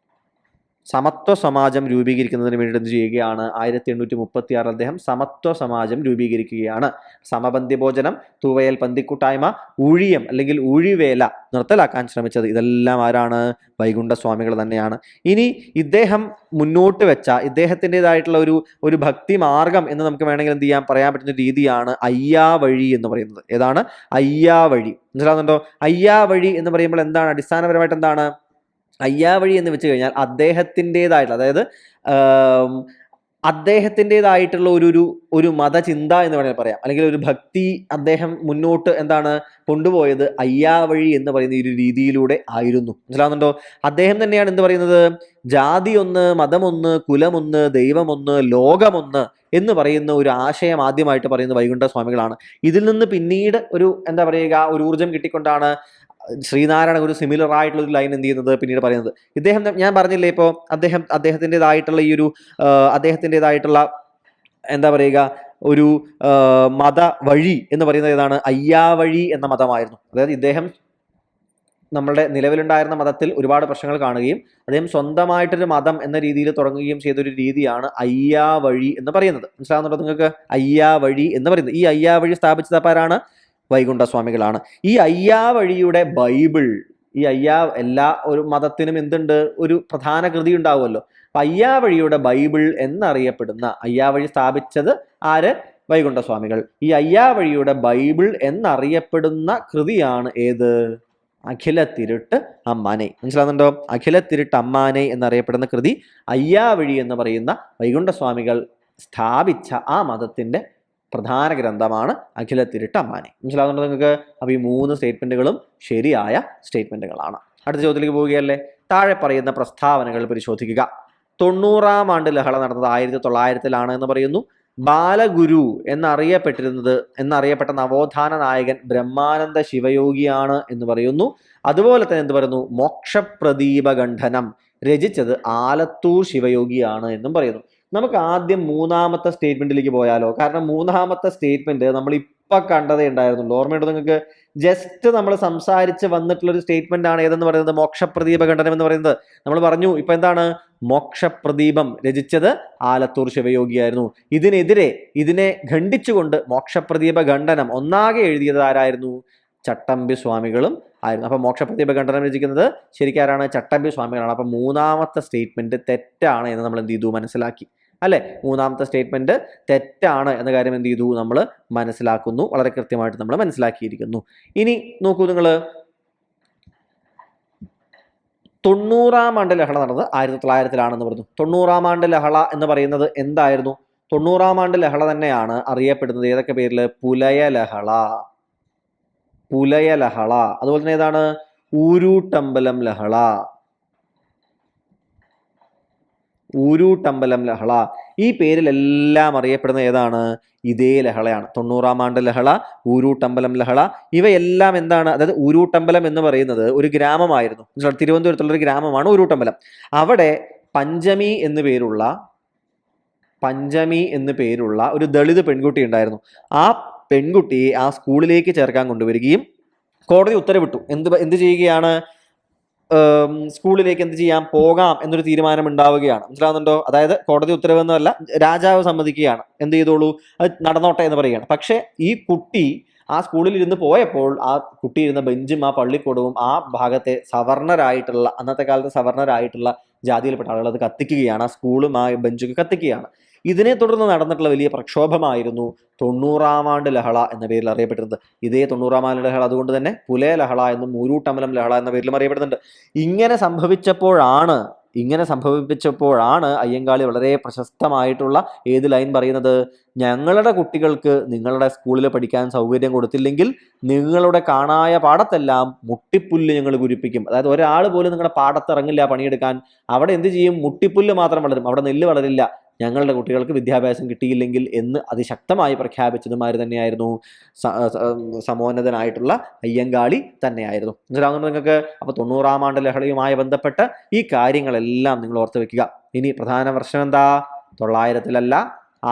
സമാജം രൂപീകരിക്കുന്നതിന് വേണ്ടി എന്ത് ചെയ്യുകയാണ്? 1836 അദ്ദേഹം സമത്വ സമാജം രൂപീകരിക്കുകയാണ്. സമപന്തി ഭോജനം, തൂവയൽ പന്തിക്കൂട്ടായ്മ, ഊഴിയം അല്ലെങ്കിൽ ഊഴിവേല നിർത്തലാക്കാൻ ശ്രമിച്ചത് ഇതെല്ലാം ആരാണ്? വൈകുണ്ഠസ്വാമികൾ തന്നെയാണ്. ഇനി ഇദ്ദേഹം മുന്നോട്ട് വെച്ച ഇദ്ദേഹത്തിൻ്റെതായിട്ടുള്ള ഒരു ഭക്തി മാർഗം എന്ന് നമുക്ക് വേണമെങ്കിൽ എന്ത് ചെയ്യാൻ പറയാൻ പറ്റുന്ന രീതിയാണ് അയ്യാവഴി എന്ന് പറയുന്നത്. ഏതാണ്? അയ്യാവഴി. മനസ്സിലാവുന്നുണ്ടോ? അയ്യാവഴി എന്ന് പറയുമ്പോൾ എന്താണ് അടിസ്ഥാനപരമായിട്ട് എന്താണ്? അയ്യാവഴി എന്ന് വെച്ച് കഴിഞ്ഞാൽ അദ്ദേഹത്തിൻ്റെതായിട്ടുള്ള, അതായത് അദ്ദേഹത്തിൻ്റെതായിട്ടുള്ള ഒരു മതചിന്ത എന്ന് വേണമെങ്കിൽ പറയാം, അല്ലെങ്കിൽ ഒരു ഭക്തി അദ്ദേഹം മുന്നോട്ട് എന്താണ് കൊണ്ടുപോയത്? അയ്യാവഴി എന്ന് പറയുന്ന ഈ ഒരു രീതിയിലൂടെ ആയിരുന്നു. മനസ്സിലാവുന്നുണ്ടോ? അദ്ദേഹം തന്നെയാണ് എന്ത് പറയുന്നത്? ജാതി ഒന്ന്, മതമൊന്ന്, കുലമൊന്ന്, ദൈവമൊന്ന്, ലോകമൊന്ന് എന്ന് പറയുന്ന ഒരു ആശയം ആദ്യമായിട്ട് പറയുന്നത് വൈകുണ്ഠസ്വാമികളാണ്. ഇതിൽ നിന്ന് പിന്നീട് എന്താ പറയുക, ഒരു ഊർജം കിട്ടിക്കൊണ്ടാണ് ശ്രീനാരായണ ഒരു സിമിലർ ആയിട്ടുള്ള ഒരു ലൈൻ എന്ത് ചെയ്യുന്നത് പിന്നീട് പറയുന്നത്. ഇദ്ദേഹം ഞാൻ പറഞ്ഞില്ലേ ഇപ്പോൾ അദ്ദേഹത്തിൻ്റെതായിട്ടുള്ള അദ്ദേഹത്തിൻ്റെതായിട്ടുള്ള എന്താ പറയുക ഒരു മത വഴി എന്ന് പറയുന്നത് ഏതാണ്? അയ്യാവഴി എന്ന മതമായിരുന്നു. അതായത് ഇദ്ദേഹം നമ്മളുടെ നിലവിലുണ്ടായിരുന്ന മതത്തിൽ ഒരുപാട് പ്രശ്നങ്ങൾ കാണുകയും അദ്ദേഹം സ്വന്തമായിട്ടൊരു മതം എന്ന രീതിയിൽ തുടങ്ങുകയും ചെയ്തൊരു രീതിയാണ് അയ്യാവഴി എന്ന് പറയുന്നത്. മനസ്സിലാവുന്നുണ്ടോ നിങ്ങൾക്ക്? അയ്യാവഴി എന്ന് പറയുന്നത്. ഈ അയ്യാവഴി സ്ഥാപിച്ചത് ആരാണ്? വൈകുണ്ഠസ്വാമികളാണ്. ഈ അയ്യാവഴിയുടെ ബൈബിൾ, എല്ലാ ഒരു മതത്തിനും എന്തുണ്ട്? ഒരു പ്രധാന കൃതി ഉണ്ടാവുമല്ലോ. അപ്പൊ അയ്യാവഴിയുടെ ബൈബിൾ എന്നറിയപ്പെടുന്ന, അയ്യാവഴി സ്ഥാപിച്ചത് ആര്? വൈകുണ്ഠസ്വാമികൾ. ഈ അയ്യാവഴിയുടെ ബൈബിൾ എന്നറിയപ്പെടുന്ന കൃതിയാണ് ഏത്? അഖിലത്തിരുട്ട് അമ്മാനെ. മനസ്സിലാവുന്നുണ്ടോ? അഖിലത്തിരുട്ട് അമ്മാനെ എന്നറിയപ്പെടുന്ന കൃതി അയ്യാവഴി എന്ന് പറയുന്ന വൈകുണ്ഠസ്വാമികൾ സ്ഥാപിച്ച ആ മതത്തിന്റെ പ്രധാന ഗ്രന്ഥമാണ് അഖിലത്തിരുട്ട് അമ്മാനെ. മനസ്സിലാവുന്നുണ്ടോ നിങ്ങൾക്ക്? അപ്പോൾ ഈ 3 സ്റ്റേറ്റ്മെന്റുകളും ശരിയായ സ്റ്റേറ്റ്മെന്റുകളാണ്. അടുത്ത ചോദ്യത്തിലേക്ക് പോവുകയല്ലേ. താഴെ പറയുന്ന പ്രസ്താവനകൾ പരിശോധിക്കുക. 90-ാം ആണ്ട് ലഹള നടന്നത് 1900-ലാണ് എന്ന് പറയുന്നു. ബാലഗുരു എന്നറിയപ്പെട്ട നവോത്ഥാന നായകൻ ബ്രഹ്മാനന്ദ ശിവയോഗിയാണ് എന്ന് പറയുന്നു. അതുപോലെ തന്നെ എന്ത് പറയുന്നു? മോക്ഷപ്രദീപ ഖണ്ഡനം രചിച്ചത് ആലത്തൂർ ശിവയോഗിയാണ് എന്നും പറയുന്നു. നമുക്ക് ആദ്യം 3-ാമത്തെ സ്റ്റേറ്റ്മെന്റിലേക്ക് പോയാലോ? കാരണം 3-ാമത്തെ സ്റ്റേറ്റ്മെന്റ് നമ്മൾ ഇപ്പൊ കണ്ടതേ ഉണ്ടായിരുന്നുള്ളൂ. ഓർമ്മയുണ്ടോ നിങ്ങൾക്ക്? ജസ്റ്റ് നമ്മൾ സംസാരിച്ച് വന്നിട്ടുള്ള ഒരു സ്റ്റേറ്റ്മെന്റ് ആണ് ഏതെന്ന് പറയുന്നത്? മോക്ഷപ്രദീപ ഖണ്ഡനം എന്ന് പറയുന്നത്. നമ്മൾ പറഞ്ഞു ഇപ്പൊ എന്താണ്? മോക്ഷപ്രദീപം രചിച്ചത് ആലത്തൂർ ശിവയോഗിയായിരുന്നു. ഇതിനെ ഖണ്ഡിച്ചുകൊണ്ട് മോക്ഷപ്രദീപ ഖണ്ഡനം ഒന്നാകെ എഴുതിയത് ആരായിരുന്നു? ചട്ടമ്പി സ്വാമികളും ആയിരുന്നു. അപ്പൊ മോക്ഷപ്രദീപ ഖണ്ഡനം രചിക്കുന്നത് ശരിക്കാരാണ്? ചട്ടമ്പി സ്വാമികളാണ്. അപ്പൊ 3-ാമത്തെ സ്റ്റേറ്റ്മെന്റ് തെറ്റാണ് എന്ന് നമ്മൾ എന്ത് ചെയ്തു? മനസ്സിലാക്കി അല്ലെ? 3-ാമത്തെ സ്റ്റേറ്റ്മെന്റ് തെറ്റാണ് എന്ന കാര്യം എന്ത് ചെയ്തു? നമ്മൾ മനസ്സിലാക്കുന്നു. വളരെ കൃത്യമായിട്ട് നമ്മൾ മനസ്സിലാക്കിയിരിക്കുന്നു. ഇനി നോക്കൂ നിങ്ങൾ, 90-ാം ആണ്ട് ലഹള നടന്നത് 1900-ലാണെന്ന് പറഞ്ഞു. 90-ാം ആണ്ട് ലഹള എന്ന് പറയുന്നത് എന്തായിരുന്നു? 90-ാം ആണ്ട് ലഹള തന്നെയാണ് അറിയപ്പെടുന്നത് ഏതൊക്കെ പേരിൽ? പുലയ ലഹള. അതുപോലെ തന്നെ ഏതാണ്? ഊരൂട്ടമ്പലം ലഹള. ഈ പേരിലെല്ലാം അറിയപ്പെടുന്ന ഏതാണ്? ഇതേ ലഹളയാണ്. 90-ാം ആണ്ട് ലഹള, ഊരൂട്ടമ്പലം ലഹള, ഇവയെല്ലാം എന്താണ്? അതായത് ഊരൂട്ടമ്പലം എന്ന് പറയുന്നത് ഒരു ഗ്രാമമായിരുന്നു. തിരുവനന്തപുരത്തുള്ള ഒരു ഗ്രാമമാണ് ഊരൂട്ടമ്പലം. അവിടെ പഞ്ചമി എന്ന് പേരുള്ള ഒരു ദളിത് പെൺകുട്ടി ഉണ്ടായിരുന്നു. ആ പെൺകുട്ടിയെ ആ സ്കൂളിലേക്ക് ചേർക്കാൻ കൊണ്ടുവരികയും കോടതി ഉത്തരവിട്ടു. എന്ത് ചെയ്യുകയാണ്? സ്കൂളിലേക്ക് എന്ത് ചെയ്യാം, പോകാം എന്നൊരു തീരുമാനം ഉണ്ടാവുകയാണ്. മനസ്സിലാവുന്നുണ്ടോ? അതായത് കോടതി ഉത്തരവൊന്നുമല്ല, രാജാവ് സമ്മതിക്കുകയാണ്, എന്ത് ചെയ്തോളൂ, അത് നടന്നോട്ടെ എന്ന് പറയുകയാണ്. പക്ഷെ ഈ കുട്ടി ആ സ്കൂളിൽ ഇരുന്ന് പോയപ്പോൾ ആ കുട്ടി ഇരുന്ന ബെഞ്ചും ആ പള്ളിക്കൂടവും ആ ഭാഗത്തെ സവർണരായിട്ടുള്ള, അന്നത്തെ കാലത്ത് സവർണരായിട്ടുള്ള ജാതിയിൽപ്പെട്ട ആളുകൾ അത് കത്തിക്കുകയാണ്. ആ സ്കൂളും ആ ബെഞ്ചൊക്കെ കത്തിക്കുകയാണ്. ഇതിനെ തുടർന്ന് നടന്നിട്ടുള്ള വലിയ പ്രക്ഷോഭമായിരുന്നു 90-ാം ആണ്ട് ലഹള എന്ന പേരിൽ അറിയപ്പെട്ടിരുന്നത്. ഇതേ 90-ാം ആണ്ട് ലഹള അതുകൊണ്ട് തന്നെ പുലയ ലഹള എന്നും മൂരൂട്ടമ്പലം ലഹള എന്ന പേരിലും അറിയപ്പെടുന്നുണ്ട്. ഇങ്ങനെ സംഭവിപ്പിച്ചപ്പോഴാണ് അയ്യങ്കാളി വളരെ പ്രശസ്തമായിട്ടുള്ള ഏത് ലൈൻ പറയുന്നത്, ഞങ്ങളുടെ കുട്ടികൾക്ക് നിങ്ങളുടെ സ്കൂളിൽ പഠിക്കാൻ സൗകര്യം കൊടുത്തില്ലെങ്കിൽ നിങ്ങളുടെ കാണായ പാടത്തെല്ലാം മുട്ടിപ്പുല്ല് ഞങ്ങൾ കുരിപ്പിക്കും. അതായത് ഒരാൾ പോലും നിങ്ങളുടെ പാടത്തിറങ്ങില്ല പണിയെടുക്കാൻ, അവിടെ എന്ത് ചെയ്യും, മുട്ടിപ്പുല്ല് മാത്രം വളരും, അവിടെ നെല്ല് വളരില്ല, ഞങ്ങളുടെ കുട്ടികൾക്ക് വിദ്യാഭ്യാസം കിട്ടിയില്ലെങ്കിൽ എന്ന് അതിശക്തമായി പ്രഖ്യാപിച്ചതുമാര് തന്നെയായിരുന്നു സമോന്നതനായിട്ടുള്ള അയ്യങ്കാളി തന്നെയായിരുന്നു. മനസ്സിലാവുന്നുണ്ട് നിങ്ങൾക്ക്? അപ്പൊ 90-ാം ആണ്ട് ലഹളയുമായി ബന്ധപ്പെട്ട ഈ കാര്യങ്ങളെല്ലാം നിങ്ങൾ ഓർത്ത് വെക്കുക. ഇനി പ്രധാന വർഷം എന്താ? 900-ത്തിലല്ല,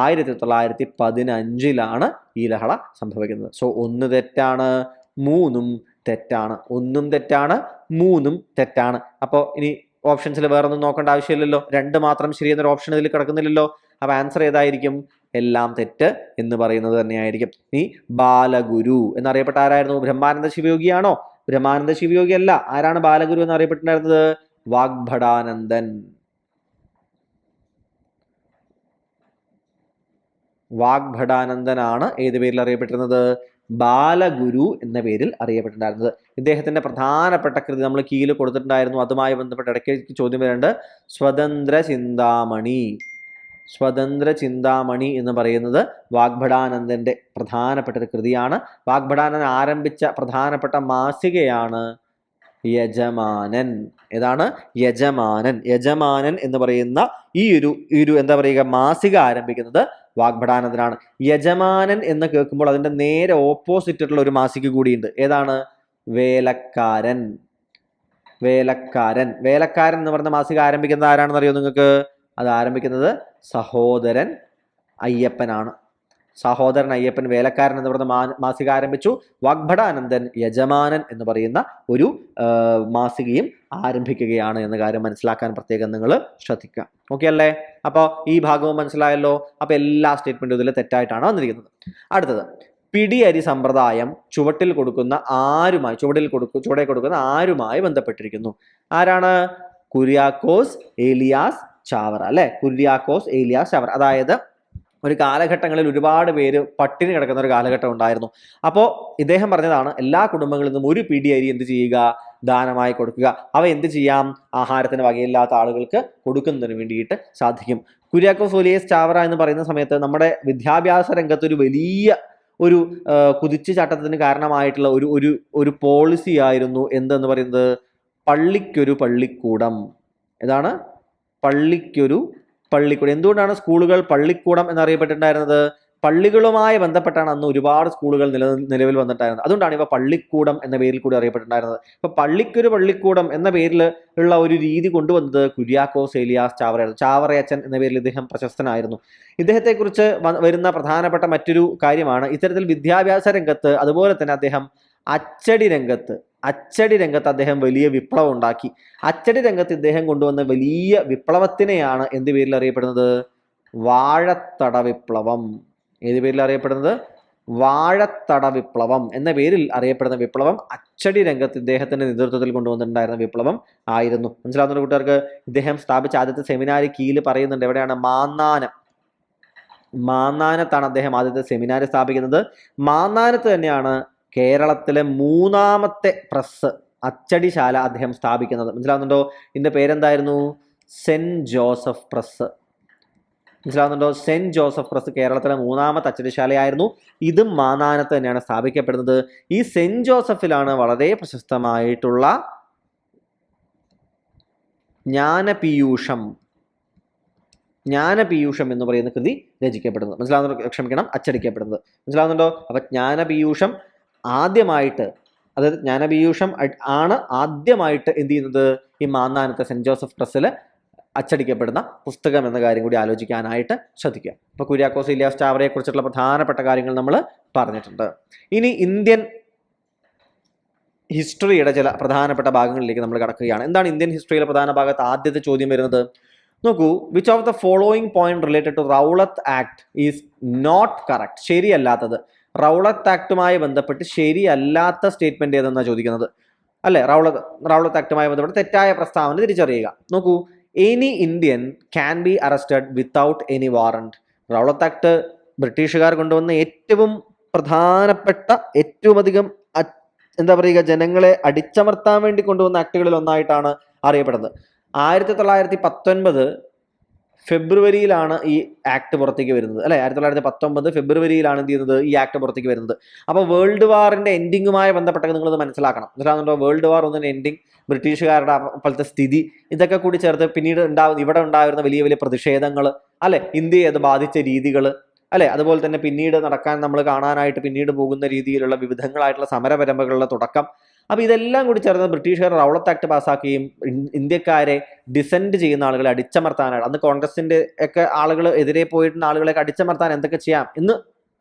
1915-ലാണ് ഈ ലഹള സംഭവിക്കുന്നത്. സോ 1 തെറ്റാണ്, 3 തെറ്റാണ്, 1 തെറ്റാണ്, 3 തെറ്റാണ്. അപ്പോൾ ഇനി ഓപ്ഷൻസിൽ വേറെ ഒന്നും നോക്കേണ്ട ആവശ്യമില്ലല്ലോ, 2 മാത്രം ശരിയെന്നൊരു ഓപ്ഷൻ ഇതിൽ കിടക്കുന്നില്ലല്ലോ. അപ്പൊ ആൻസർ ഏതായിരിക്കും? എല്ലാം തെറ്റ് എന്ന് പറയുന്നത് തന്നെയായിരിക്കും. ഈ ബാലഗുരു എന്നറിയപ്പെട്ട ആരായിരുന്നു? ബ്രഹ്മാനന്ദ ശിവയോഗിയാണോ? ബ്രഹ്മാനന്ദ ശിവയോഗി അല്ല. ആരാണ് ബാലഗുരു എന്ന് അറിയപ്പെട്ടിട്ടുണ്ടായിരുന്നത്? വാഗ്ഭടാനന്ദൻ. വാഗ്ഭടാനന്ദനാണ് ഏത് പേരിൽ അറിയപ്പെട്ടിരുന്നത്? ബാലഗുരു എന്ന പേരിൽ അറിയപ്പെട്ടിട്ടുണ്ടായിരുന്നത്. ഇദ്ദേഹത്തിന്റെ പ്രധാനപ്പെട്ട കൃതി നമ്മൾ കീഴിൽ കൊടുത്തിട്ടുണ്ടായിരുന്നു, അതുമായി ബന്ധപ്പെട്ട് ഇടയ്ക്ക് ചോദ്യം വരുന്നുണ്ട്. സ്വതന്ത്ര ചിന്താമണി. സ്വതന്ത്ര ചിന്താമണി എന്ന് പറയുന്നത് വാഗ്ഭടാനന്ദന്റെ പ്രധാനപ്പെട്ട ഒരു കൃതിയാണ്. വാഗ്ഭടാനന്ദൻ ആരംഭിച്ച പ്രധാനപ്പെട്ട മാസികയാണ് യജമാനൻ. ഏതാണ്? യജമാനൻ. യജമാനൻ എന്ന് പറയുന്ന ഈ ഒരു എന്താ പറയുക, മാസിക ആരംഭിക്കുന്നത് വാഗ്ഭടാനന്ദനാണ്. യജമാനൻ എന്ന് കേൾക്കുമ്പോൾ അതിന്റെ നേരെ ഓപ്പോസിറ്റ് ആയിട്ടുള്ള ഒരു മാസിക കൂടിയുണ്ട്. ഏതാണ്? വേലക്കാരൻ. വേലക്കാരൻ. വേലക്കാരൻ എന്ന് പറഞ്ഞ മാസിക ആരംഭിക്കുന്നത് ആരാണെന്ന് അറിയോ നിങ്ങൾക്ക്? അത് ആരംഭിക്കുന്നത് സഹോദരൻ അയ്യപ്പനാണ്. സഹോദരൻ അയ്യപ്പൻ വേലക്കാരൻ എന്ന് പറയുന്ന മാസിക ആരംഭിച്ചു. വാഗ്ഭടാനന്ദൻ യജമാനൻ എന്ന് പറയുന്ന ഒരു മാസികയും ആരംഭിക്കുകയാണ് എന്ന കാര്യം മനസ്സിലാക്കാൻ പ്രത്യേകം നിങ്ങൾ ശ്രദ്ധിക്കുക. ഓക്കെ അല്ലേ? അപ്പോൾ ഈ ഭാഗവും മനസ്സിലായല്ലോ. അപ്പൊ എല്ലാ സ്റ്റേറ്റ്മെന്റും ഇതിൽ തെറ്റായിട്ടാണ് വന്നിരിക്കുന്നത്. അടുത്തത്, പിടിയരി സമ്പ്രദായം ചുവട്ടിൽ കൊടുക്കുന്ന ആരുമായി ബന്ധപ്പെട്ടിരിക്കുന്നു? ആരാണ്? കുര്യാക്കോസ് ഏലിയാസ് ചാവറ അല്ലെ? കുര്യാക്കോസ് ഏലിയാസ് ചാവറ. അതായത് ഒരു കാലഘട്ടങ്ങളിൽ ഒരുപാട് പേര് പട്ടിണി കിടക്കുന്ന ഒരു കാലഘട്ടം ഉണ്ടായിരുന്നു. അപ്പോൾ ഇദ്ദേഹം പറഞ്ഞതാണ്, എല്ലാ കുടുംബങ്ങളിൽ നിന്നും ഒരു പിടി അരി എന്ത് ചെയ്യുക? ദാനമായി കൊടുക്കുക. അവ എന്ത് ചെയ്യാം? ആഹാരത്തിന് വകയില്ലാത്ത ആളുകൾക്ക് കൊടുക്കുന്നതിന് വേണ്ടിയിട്ട് സാധിക്കും. കുര്യാക്കോസ് ഏലിയാസ് ചാവറ എന്ന് പറയുന്ന സമയത്ത് നമ്മുടെ വിദ്യാഭ്യാസ രംഗത്ത് ഒരു വലിയ ഒരു കുതിച്ചുചാട്ടത്തിന് കാരണമായിട്ടുള്ള ഒരു പോളിസി ആയിരുന്നു എന്തെന്ന് പറയുന്നത്, പള്ളിക്കൊരു പള്ളിക്കൂടം. ഏതാണ്? പള്ളിക്കൊരു പള്ളിക്കൂടം. എന്തുകൊണ്ടാണ് സ്കൂളുകൾ പള്ളിക്കൂടം എന്നറിയപ്പെട്ടിട്ടുണ്ടായിരുന്നത്? പള്ളികളുമായി ബന്ധപ്പെട്ടാണ് അന്ന് ഒരുപാട് സ്കൂളുകൾ നിലവിൽ വന്നിട്ടായിരുന്നത്. അതുകൊണ്ടാണ് ഇവ പള്ളിക്കൂടം എന്ന പേരിൽ കൂടി അറിയപ്പെട്ടിട്ടുണ്ടായിരുന്നത്. അപ്പൊ പള്ളിക്കൊരു പള്ളിക്കൂടം എന്ന പേരിൽ ഉള്ള ഒരു രീതി കൊണ്ടുവന്നത് കുര്യാക്കോസ് ഏലിയാസ് ചാവറയായിരുന്നു. ചാവറയച്ചൻ എന്ന പേരിൽ ഇദ്ദേഹം പ്രശസ്തനായിരുന്നു. ഇദ്ദേഹത്തെക്കുറിച്ച് വരുന്ന പ്രധാനപ്പെട്ട മറ്റൊരു കാര്യമാണ്, ഇത്തരത്തിൽ വിദ്യാഭ്യാസ രംഗത്ത് അതുപോലെ തന്നെ അദ്ദേഹം അച്ചടി രംഗത്ത് അദ്ദേഹം വലിയ വിപ്ലവം ഉണ്ടാക്കി. അച്ചടി രംഗത്ത് ഇദ്ദേഹം കൊണ്ടുവന്ന വലിയ വിപ്ലവത്തിനെയാണ് എന്ത് പേരിൽ അറിയപ്പെടുന്നത്? വാഴത്തട വിപ്ലവം. ഏത് പേരിൽ അറിയപ്പെടുന്നത്? വാഴത്തട വിപ്ലവം എന്ന പേരിൽ അറിയപ്പെടുന്ന വിപ്ലവം അച്ചടി രംഗത്ത് ഇദ്ദേഹത്തിന്റെ നേതൃത്വത്തിൽ കൊണ്ടുവന്നിട്ടുണ്ടായിരുന്ന വിപ്ലവം ആയിരുന്നു. മനസ്സിലാവുന്ന കൂട്ടുകാർക്ക്? ഇദ്ദേഹം സ്ഥാപിച്ച ആദ്യത്തെ സെമിനാരി കീഴിൽ പറയുന്നുണ്ട്. എവിടെയാണ്? മാന്നാനത്താണ് അദ്ദേഹം ആദ്യത്തെ സെമിനാരി സ്ഥാപിക്കുന്നത്. മാന്നാനത്ത് തന്നെയാണ് കേരളത്തിലെ 3ാമത്തെ പ്രസ് അച്ചടിശാല അദ്ദേഹം സ്ഥാപിക്കുന്നത്. മനസ്സിലാവുന്നുണ്ടോ? ഇതിന്റെ പേരെന്തായിരുന്നു? Saint Joseph press. മനസ്സിലാവുന്നുണ്ടോ? സെന്റ് ജോസഫ് പ്രസ് കേരളത്തിലെ 3ാമത്തെ അച്ചടിശാലയായിരുന്നു. ഇതും മാന്നാനത്ത് തന്നെയാണ് സ്ഥാപിക്കപ്പെടുന്നത്. ഈ സെന്റ് ജോസഫിലാണ് വളരെ പ്രശസ്തമായിട്ടുള്ള ജ്ഞാനപീയൂഷം എന്ന് പറയുന്ന കൃതി രചിക്കപ്പെടുന്നത്. അച്ചടിക്കപ്പെടുന്നത്. മനസ്സിലാവുന്നുണ്ടോ? അപ്പൊ ജ്ഞാനപീയൂഷം ആദ്യമായിട്ട്, അതായത് ജ്ഞാനപീയൂഷം ആണ് ആദ്യമായിട്ട് എന്ത് ചെയ്യുന്നത്? ഈ മാന്നാനത്തെ സെന്റ് ജോസഫ് പ്രസ്സിൽ അച്ചടിക്കപ്പെടുന്ന പുസ്തകം എന്ന കാര്യം കൂടി ആലോചിക്കാനായിട്ട് ശ്രദ്ധിക്കുക. അപ്പൊ കുര്യാക്കോസ് ഏലിയാസ് ചാവറയെ കുറിച്ചുള്ള പ്രധാനപ്പെട്ട കാര്യങ്ങൾ നമ്മൾ പറഞ്ഞിട്ടുണ്ട്. ഇനി ഹിസ്റ്ററിയുടെ ചില പ്രധാനപ്പെട്ട ഭാഗങ്ങളിലേക്ക് നമ്മൾ കടക്കുകയാണ്. എന്താണ് ഇന്ത്യൻ ഹിസ്റ്ററിയിലെ പ്രധാന ഭാഗത്ത് ആദ്യത്തെ ചോദ്യം വരുന്നത്? നോക്കൂ, which of the following point related to Rowlatt act is not correct? ശരിയല്ലാത്തത്. റൗളത്ത് ആക്ടുമായി ബന്ധപ്പെട്ട് ശരിയല്ലാത്ത സ്റ്റേറ്റ്മെന്റ് ഏതെന്നാണ് ചോദിക്കുന്നത്, അല്ലെ? റൗളത്ത് ആക്ടുമായി ബന്ധപ്പെട്ട് തെറ്റായ പ്രസ്താവന തിരിച്ചറിയുക. നോക്കൂ, any Indian can be arrested without any warrant. Rowlatt act ബ്രിട്ടീഷുകാർ കൊണ്ടുവന്ന ഏറ്റവും പ്രധാനപ്പെട്ട, ഏറ്റവും അധികം എന്താ പറയുക, ജനങ്ങളെ അടിച്ചമർത്താൻ വേണ്ടി കൊണ്ടുവന്ന ആക്ടുകളിൽ ഒന്നായിട്ടാണ് അറിയപ്പെടുന്നത്. 1919 ഫെബ്രുവരിയിലാണ് ഈ ആക്ട് പുറത്തേക്ക് വരുന്നത്, അല്ലെ? 1919 ഫെബ്രുവരിയിലാണ് എന്ത് ചെയ്യുന്നത്, ഈ ആക്ട് പുറത്തേക്ക് വരുന്നത്. അപ്പോൾ വേൾഡ് വാറിന്റെ എൻഡിങ്ങുമായി ബന്ധപ്പെട്ടൊക്കെ നിങ്ങളത് മനസ്സിലാക്കണം. മനസ്സിലാകുന്നുണ്ടോ? വേൾഡ് വാർ ഒന്നിന് എൻഡിങ്, ബ്രിട്ടീഷുകാരുടെ അപ്പോഴത്തെ സ്ഥിതി, ഇതൊക്കെ കൂടി ചേർത്ത് പിന്നീട് ഇവിടെ ഉണ്ടായിരുന്ന വലിയ വലിയ പ്രതിഷേധങ്ങൾ, അല്ലെ? ഇന്ത്യയെ അത് ബാധിച്ച രീതികൾ, അല്ലെ? അതുപോലെ തന്നെ പിന്നീട് നമ്മൾ കാണാനായിട്ട് പിന്നീട് പോകുന്ന രീതിയിലുള്ള വിവിധങ്ങളായിട്ടുള്ള സമരപരമ്പരകളുടെ തുടക്കം. അപ്പൊ ഇതെല്ലാം കൂടി ചേർന്ന് ബ്രിട്ടീഷുകാർ റൗളത്ത് ആക്ട് പാസ്സാക്കുകയും ഇന്ത്യക്കാരെ ഡിസെൻഡ് ചെയ്യുന്ന ആളുകളെ അടിച്ചമർത്താനായിട്ട്, അന്ന് കോൺഗ്രസിന്റെ ഒക്കെ ആളുകൾ എതിരെ പോയിട്ടുള്ള ആളുകളെ അടിച്ചമർത്താൻ എന്തൊക്കെ ചെയ്യാം എന്ന്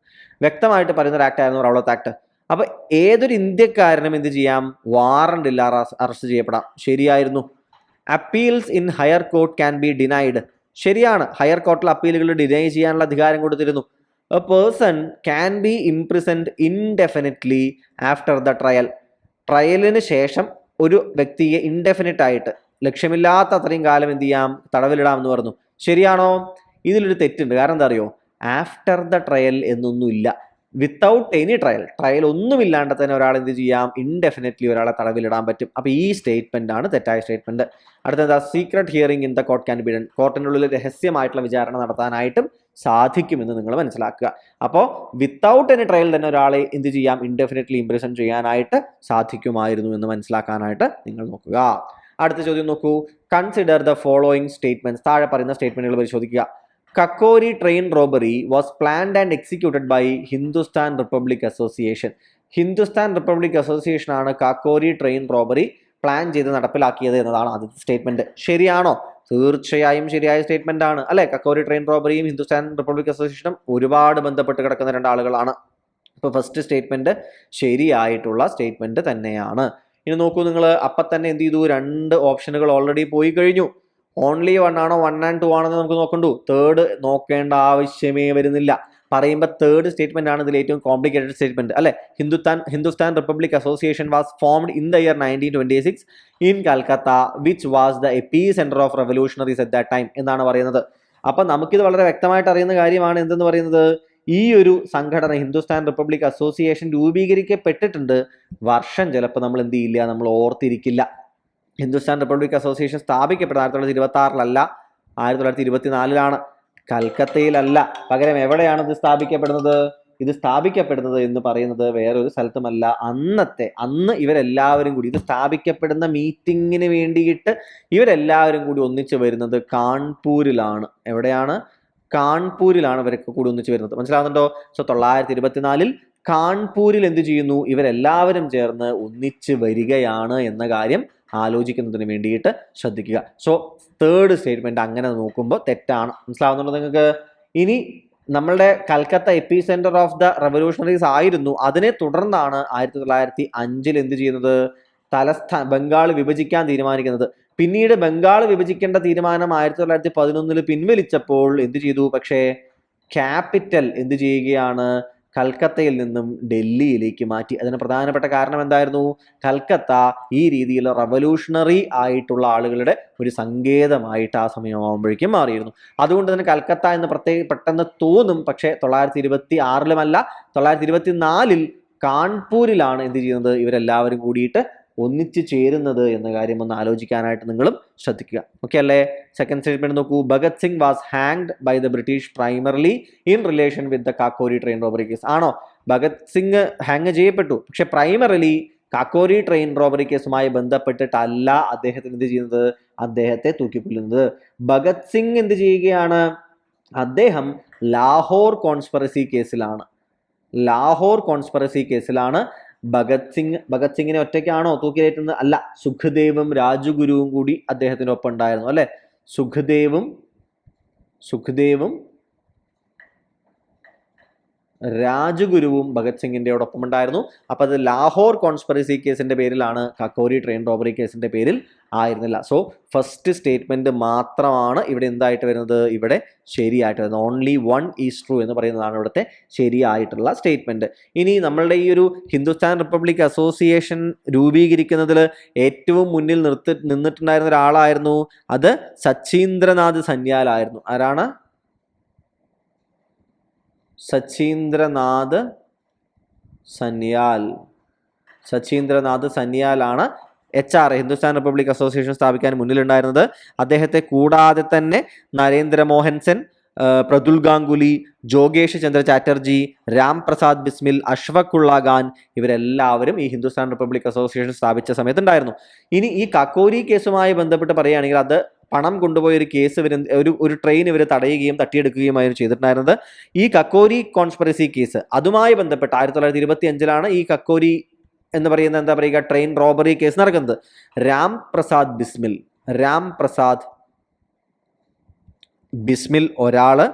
വ്യക്തമായിട്ട് പറയുന്ന ഒരു ആക്ട് ആയിരുന്നു റൗളത്ത് ആക്ട്. അപ്പൊ ഏതൊരു ഇന്ത്യക്കാരനും എന്ത് ചെയ്യാം? വാറണ്ട് ഇല്ലാതെ അറസ്റ്റ് ചെയ്യപ്പെടാം. ശരിയായിരുന്നു. Appeals in higher court can be denied. ശരിയാണ്, ഹയർ കോർട്ടിൽ അപ്പീലുകൾ ഡിനൈ ചെയ്യാനുള്ള അധികാരം കൊടുത്തിരുന്നു. A person can be imprisoned indefinitely after the trial. ട്രയലിന് ശേഷം ഒരു വ്യക്തിയെ ഇൻഡെഫിനിറ്റ് ആയിട്ട്, ലക്ഷ്യമില്ലാത്ത അത്രയും കാലം എന്ത് ചെയ്യാം? തടവിലിടാമെന്ന് പറഞ്ഞു. ശരിയാണോ? ഇതിലൊരു തെറ്റുണ്ട്. കാരണം എന്താ അറിയോ? ആഫ്റ്റർ ദ ട്രയൽ എന്നൊന്നുമില്ല. വിത്തൗട്ട് എനി ട്രയൽ ഒന്നുമില്ലാണ്ട് തന്നെ ഒരാൾ എന്ത് ചെയ്യാം? ഇൻഡെഫിനിറ്റ്ലി ഒരാളെ തടവിലിടാൻ പറ്റും. അപ്പൊ ഈ സ്റ്റേറ്റ്മെന്റ് ആണ് തെറ്റായ സ്റ്റേറ്റ്മെന്റ്. അടുത്തത് secret hearing in the court can be done. കോർട്ടിനുള്ളിൽ രഹസ്യമായിട്ടുള്ള വിചാരണ നടത്താനായിട്ടും സാധിക്കുമെന്ന് നിങ്ങൾ മനസ്സിലാക്കുക. അപ്പോൾ വിത്തൗട്ട് എനി ട്രയൽ തന്നെ ഒരാളെ എന്ത് ചെയ്യാം? ഇൻഡെഫിനിറ്റ്ലി ഇംപ്രിസൺ ചെയ്യാനായിട്ട് സാധിക്കുമായിരുന്നു എന്ന് മനസ്സിലാക്കാനായിട്ട് നിങ്ങൾ നോക്കുക. അടുത്ത ചോദ്യം നോക്കൂ. Consider the following statements. താഴെ പറയുന്ന സ്റ്റേറ്റ്മെന്റുകൾ പരിശോധിക്കുക. Kakori train robbery was planned and executed by Hindustan Republic Association. Hindustan Republic Association ആണ് കാക്കോരി ട്രെയിൻ റോബറി പ്ലാൻ ചെയ്ത് നടപ്പിലാക്കിയത് എന്നതാണ് ആദ്യത്തെ സ്റ്റേറ്റ്മെന്റ്. ശരിയാണോ? തീർച്ചയായും ശരിയായ സ്റ്റേറ്റ്മെന്റ് ആണ്, അല്ലെ? കക്കോരി ട്രെയിൻ റോബറിയും ഹിന്ദുസ്ഥാൻ റിപ്പബ്ലിക് അസോസിയേഷനും ഒരുപാട് ബന്ധപ്പെട്ട് കിടക്കുന്ന രണ്ടാളുകളാണ്. ഇപ്പൊ ഫസ്റ്റ് സ്റ്റേറ്റ്മെന്റ് ശരിയായിട്ടുള്ള സ്റ്റേറ്റ്മെന്റ് തന്നെയാണ്. ഇനി നോക്കൂ നിങ്ങൾ, അപ്പം തന്നെ എന്ത് ചെയ്തു? 2 ഓപ്ഷനുകൾ ഓൾറെഡി പോയി കഴിഞ്ഞു. ഓൺലി 1 ആണോ 1 and 2 ആണെന്ന് നമുക്ക് നോക്കണ്ടു. തേർഡ് നോക്കേണ്ട ആവശ്യമേ വരുന്നില്ല. പറയുമ്പോൾ തേർഡ് സ്റ്റേറ്റ്മെന്റ് ആണ് ഇതിൽ ഏറ്റവും കോംപ്ലിക്കേറ്റഡ് സ്റ്റേറ്റ്മെന്റ്, അല്ലെ? Hindustan Republic Association was formed in the year 1926 in Calcutta which was the epicentre of revolutionaries at that time എന്നാണ് പറയുന്നത്. അപ്പൊ നമുക്കിത് വളരെ വ്യക്തമായിട്ട് അറിയുന്ന കാര്യമാണ്. എന്തെന്ന് പറയുന്നത്? ഈ ഒരു സംഘടന ഹിന്ദുസ്ഥാൻ റിപ്പബ്ലിക് അസോസിയേഷൻ രൂപീകരിക്കപ്പെട്ടിട്ടുണ്ട്. വർഷം ചിലപ്പോൾ നമ്മൾ എന്ത് ചെയ്യില്ല, നമ്മൾ ഓർത്തിരിക്കില്ല. ഹിന്ദുസ്ഥാൻ റിപ്പബ്ലിക് അസോസിയേഷൻ സ്ഥാപിക്കപ്പെട്ടത് 1926 1924 കൽക്കത്തയിലല്ല. പകരം എവിടെയാണ് ഇത് സ്ഥാപിക്കപ്പെടുന്നത്? ഇത് സ്ഥാപിക്കപ്പെടുന്നത് എന്ന് പറയുന്നത് വേറൊരു സ്ഥലത്തുമല്ല. അന്ന് ഇവരെല്ലാവരും കൂടി, ഇത് സ്ഥാപിക്കപ്പെടുന്ന മീറ്റിങ്ങിന് വേണ്ടിയിട്ട് ഇവരെല്ലാവരും കൂടി ഒന്നിച്ചു വരുന്നത് കാൺപൂരിലാണ്. എവിടെയാണ്? കാൺപൂരിലാണ് ഇവരൊക്കെ കൂടി ഒന്നിച്ചു വരുന്നത്. മനസ്സിലാവുന്നുണ്ടോ? 1924 കാൺപൂരിൽ എന്ത് ചെയ്യുന്നു? ഇവരെല്ലാവരും ചേർന്ന് ഒന്നിച്ച് വരികയാണ് എന്ന കാര്യം ആലോചിക്കുന്നതിന് വേണ്ടിയിട്ട് ശ്രദ്ധിക്കുക. സോ തേർഡ് സ്റ്റേറ്റ്മെന്റ് അങ്ങനെ നോക്കുമ്പോൾ തെറ്റാണ്. മനസ്സിലാവുന്നുണ്ടോ നിങ്ങൾക്ക്? ഇനി നമ്മളുടെ Calcutta epicentre of the revolutionaries ആയിരുന്നു. അതിനെ തുടർന്നാണ് 1905 എന്ത് ചെയ്യുന്നത്? ബംഗാൾ വിഭജിക്കാൻ തീരുമാനിക്കുന്നത്. പിന്നീട് ബംഗാൾ വിഭജിക്കേണ്ട തീരുമാനം 1911 പിൻവലിച്ചപ്പോൾ എന്ത് ചെയ്തു? പക്ഷേ ക്യാപിറ്റൽ എന്ത് ചെയ്യുകയാണ്? കൽക്കത്തയിൽ നിന്നും ഡൽഹിയിലേക്ക് മാറ്റി. അതിന് പ്രധാനപ്പെട്ട കാരണം എന്തായിരുന്നു? കൽക്കത്ത ഈ രീതിയിൽ റവല്യൂഷണറി ആയിട്ടുള്ള ആളുകളുടെ ഒരു സങ്കേതമായിട്ട് ആ സമയമാകുമ്പോഴേക്കും മാറിയിരുന്നു. അതുകൊണ്ട് തന്നെ കൽക്കത്ത എന്ന് പെട്ടെന്ന് തോന്നും. പക്ഷേ 1926 1924 കാൺപൂരിലാണ് എന്ത് ചെയ്യുന്നത്? ഇവരെല്ലാവരും കൂടിയിട്ട് ഒന്നിച്ചു ചേരുന്നത് എന്ന കാര്യം ഒന്ന് ആലോചിക്കാനായിട്ട് നിങ്ങളും ശ്രദ്ധിക്കുക. ഓക്കെ അല്ലേ? സെക്കൻഡ് സ്റ്റേറ്റ്മെന്റ് നോക്കൂ. Bhagat Singh was hanged by the British primarily in relation with the Kakori train robbery case. ആണോ? ഭഗത് സിംഗ് ഹാങ് ചെയ്യപ്പെട്ടു. പക്ഷെ പ്രൈമറിലി കാക്കോരി ട്രെയിൻ റോബറി കേസുമായി ബന്ധപ്പെട്ടിട്ടല്ല അദ്ദേഹത്തിന് എന്ത് ചെയ്യുന്നത്? അദ്ദേഹത്തെ തൂക്കിക്കൊല്ലുന്നത്. ഭഗത് സിംഗ് എന്ത് ചെയ്യുകയാണ്? അദ്ദേഹം ലാഹോർ കോൺസ്പിറസി കേസിലാണ് ഭഗത് സിംഗിനെ ഒറ്റയ്ക്കാണോ തൂക്കിലേറ്റുന്നത്? അല്ല, സുഖ്ദേവും രാജഗുരുവും കൂടി അദ്ദേഹത്തിന് ഒപ്പം ഉണ്ടായിരുന്നു, അല്ലെ? സുഖ്ദേവും രാജഗുരുവും ഭഗത് സിംഗിൻ്റെയോടൊപ്പം ഉണ്ടായിരുന്നു. അപ്പോൾ അത് ലാഹോർ കോൺസ്പിറസി കേസിൻ്റെ പേരിലാണ്, കക്കോരി ട്രെയിൻ റോബറി കേസിൻ്റെ പേരിൽ ആയിരുന്നില്ല. സോ ഫസ്റ്റ് സ്റ്റേറ്റ്മെൻറ്റ് മാത്രമാണ് ഇവിടെ എന്തായിട്ട് വരുന്നത്, ഇവിടെ ശരിയായിട്ട് വരുന്നത്. ഓൺലി 1 ഈസ് ട്രൂ എന്ന് പറയുന്നതാണ് ഇവിടുത്തെ ശരിയായിട്ടുള്ള സ്റ്റേറ്റ്മെൻറ്റ്. ഇനി നമ്മളുടെ ഈ ഒരു ഹിന്ദുസ്ഥാൻ റിപ്പബ്ലിക് അസോസിയേഷൻ രൂപീകരിക്കുന്നതിൽ ഏറ്റവും മുന്നിൽ നിന്നിട്ടുണ്ടായിരുന്ന ഒരാളായിരുന്നു, അത് സച്ചീന്ദ്രനാഥ് സന്യാൽ ആയിരുന്നു. ആരാണ്? സച്ചീന്ദ്രനാഥ് സന്യാൽ. സച്ചീന്ദ്രനാഥ് സന്യാലാണ് HR ഹിന്ദുസ്ഥാൻ റിപ്പബ്ലിക് അസോസിയേഷൻ സ്ഥാപിക്കാൻ മുന്നിലുണ്ടായിരുന്നത്. അദ്ദേഹത്തെ കൂടാതെ തന്നെ നരേന്ദ്രമോഹൻ സെൻ, പ്രതുൽ ഗാംഗുലി, ജോഗേഷ് ചന്ദ്ര ചാറ്റർജി, രാം പ്രസാദ് ബിസ്മിൽ, അഷ്ഫഖുള്ള ഖാൻ ഇവരെല്ലാവരും ഈ ഹിന്ദുസ്ഥാൻ റിപ്പബ്ലിക് അസോസിയേഷൻ സ്ഥാപിച്ച സമയത്തുണ്ടായിരുന്നു. ഇനി ഈ കക്കോരി കേസുമായി ബന്ധപ്പെട്ട് പറയുകയാണെങ്കിൽ അത് പണം കൊണ്ടുപോയ ഒരു കേസ് ഒരു ട്രെയിൻ ഇവർ തടയുകയും തട്ടിയെടുക്കുകയുമായിരുന്നു ചെയ്തിട്ടുണ്ടായിരുന്നത്. ഈ കക്കോരി കോൺസ്പിറസി കേസ് അതുമായി ബന്ധപ്പെട്ട് 1925 ഈ കക്കോരി എന്ന് പറയുന്ന എന്താ പറയുക ട്രെയിൻ റോബറി കേസ് നടക്കുന്നത്. രാം പ്രസാദ് ബിസ്മിൽ ഒരാള്,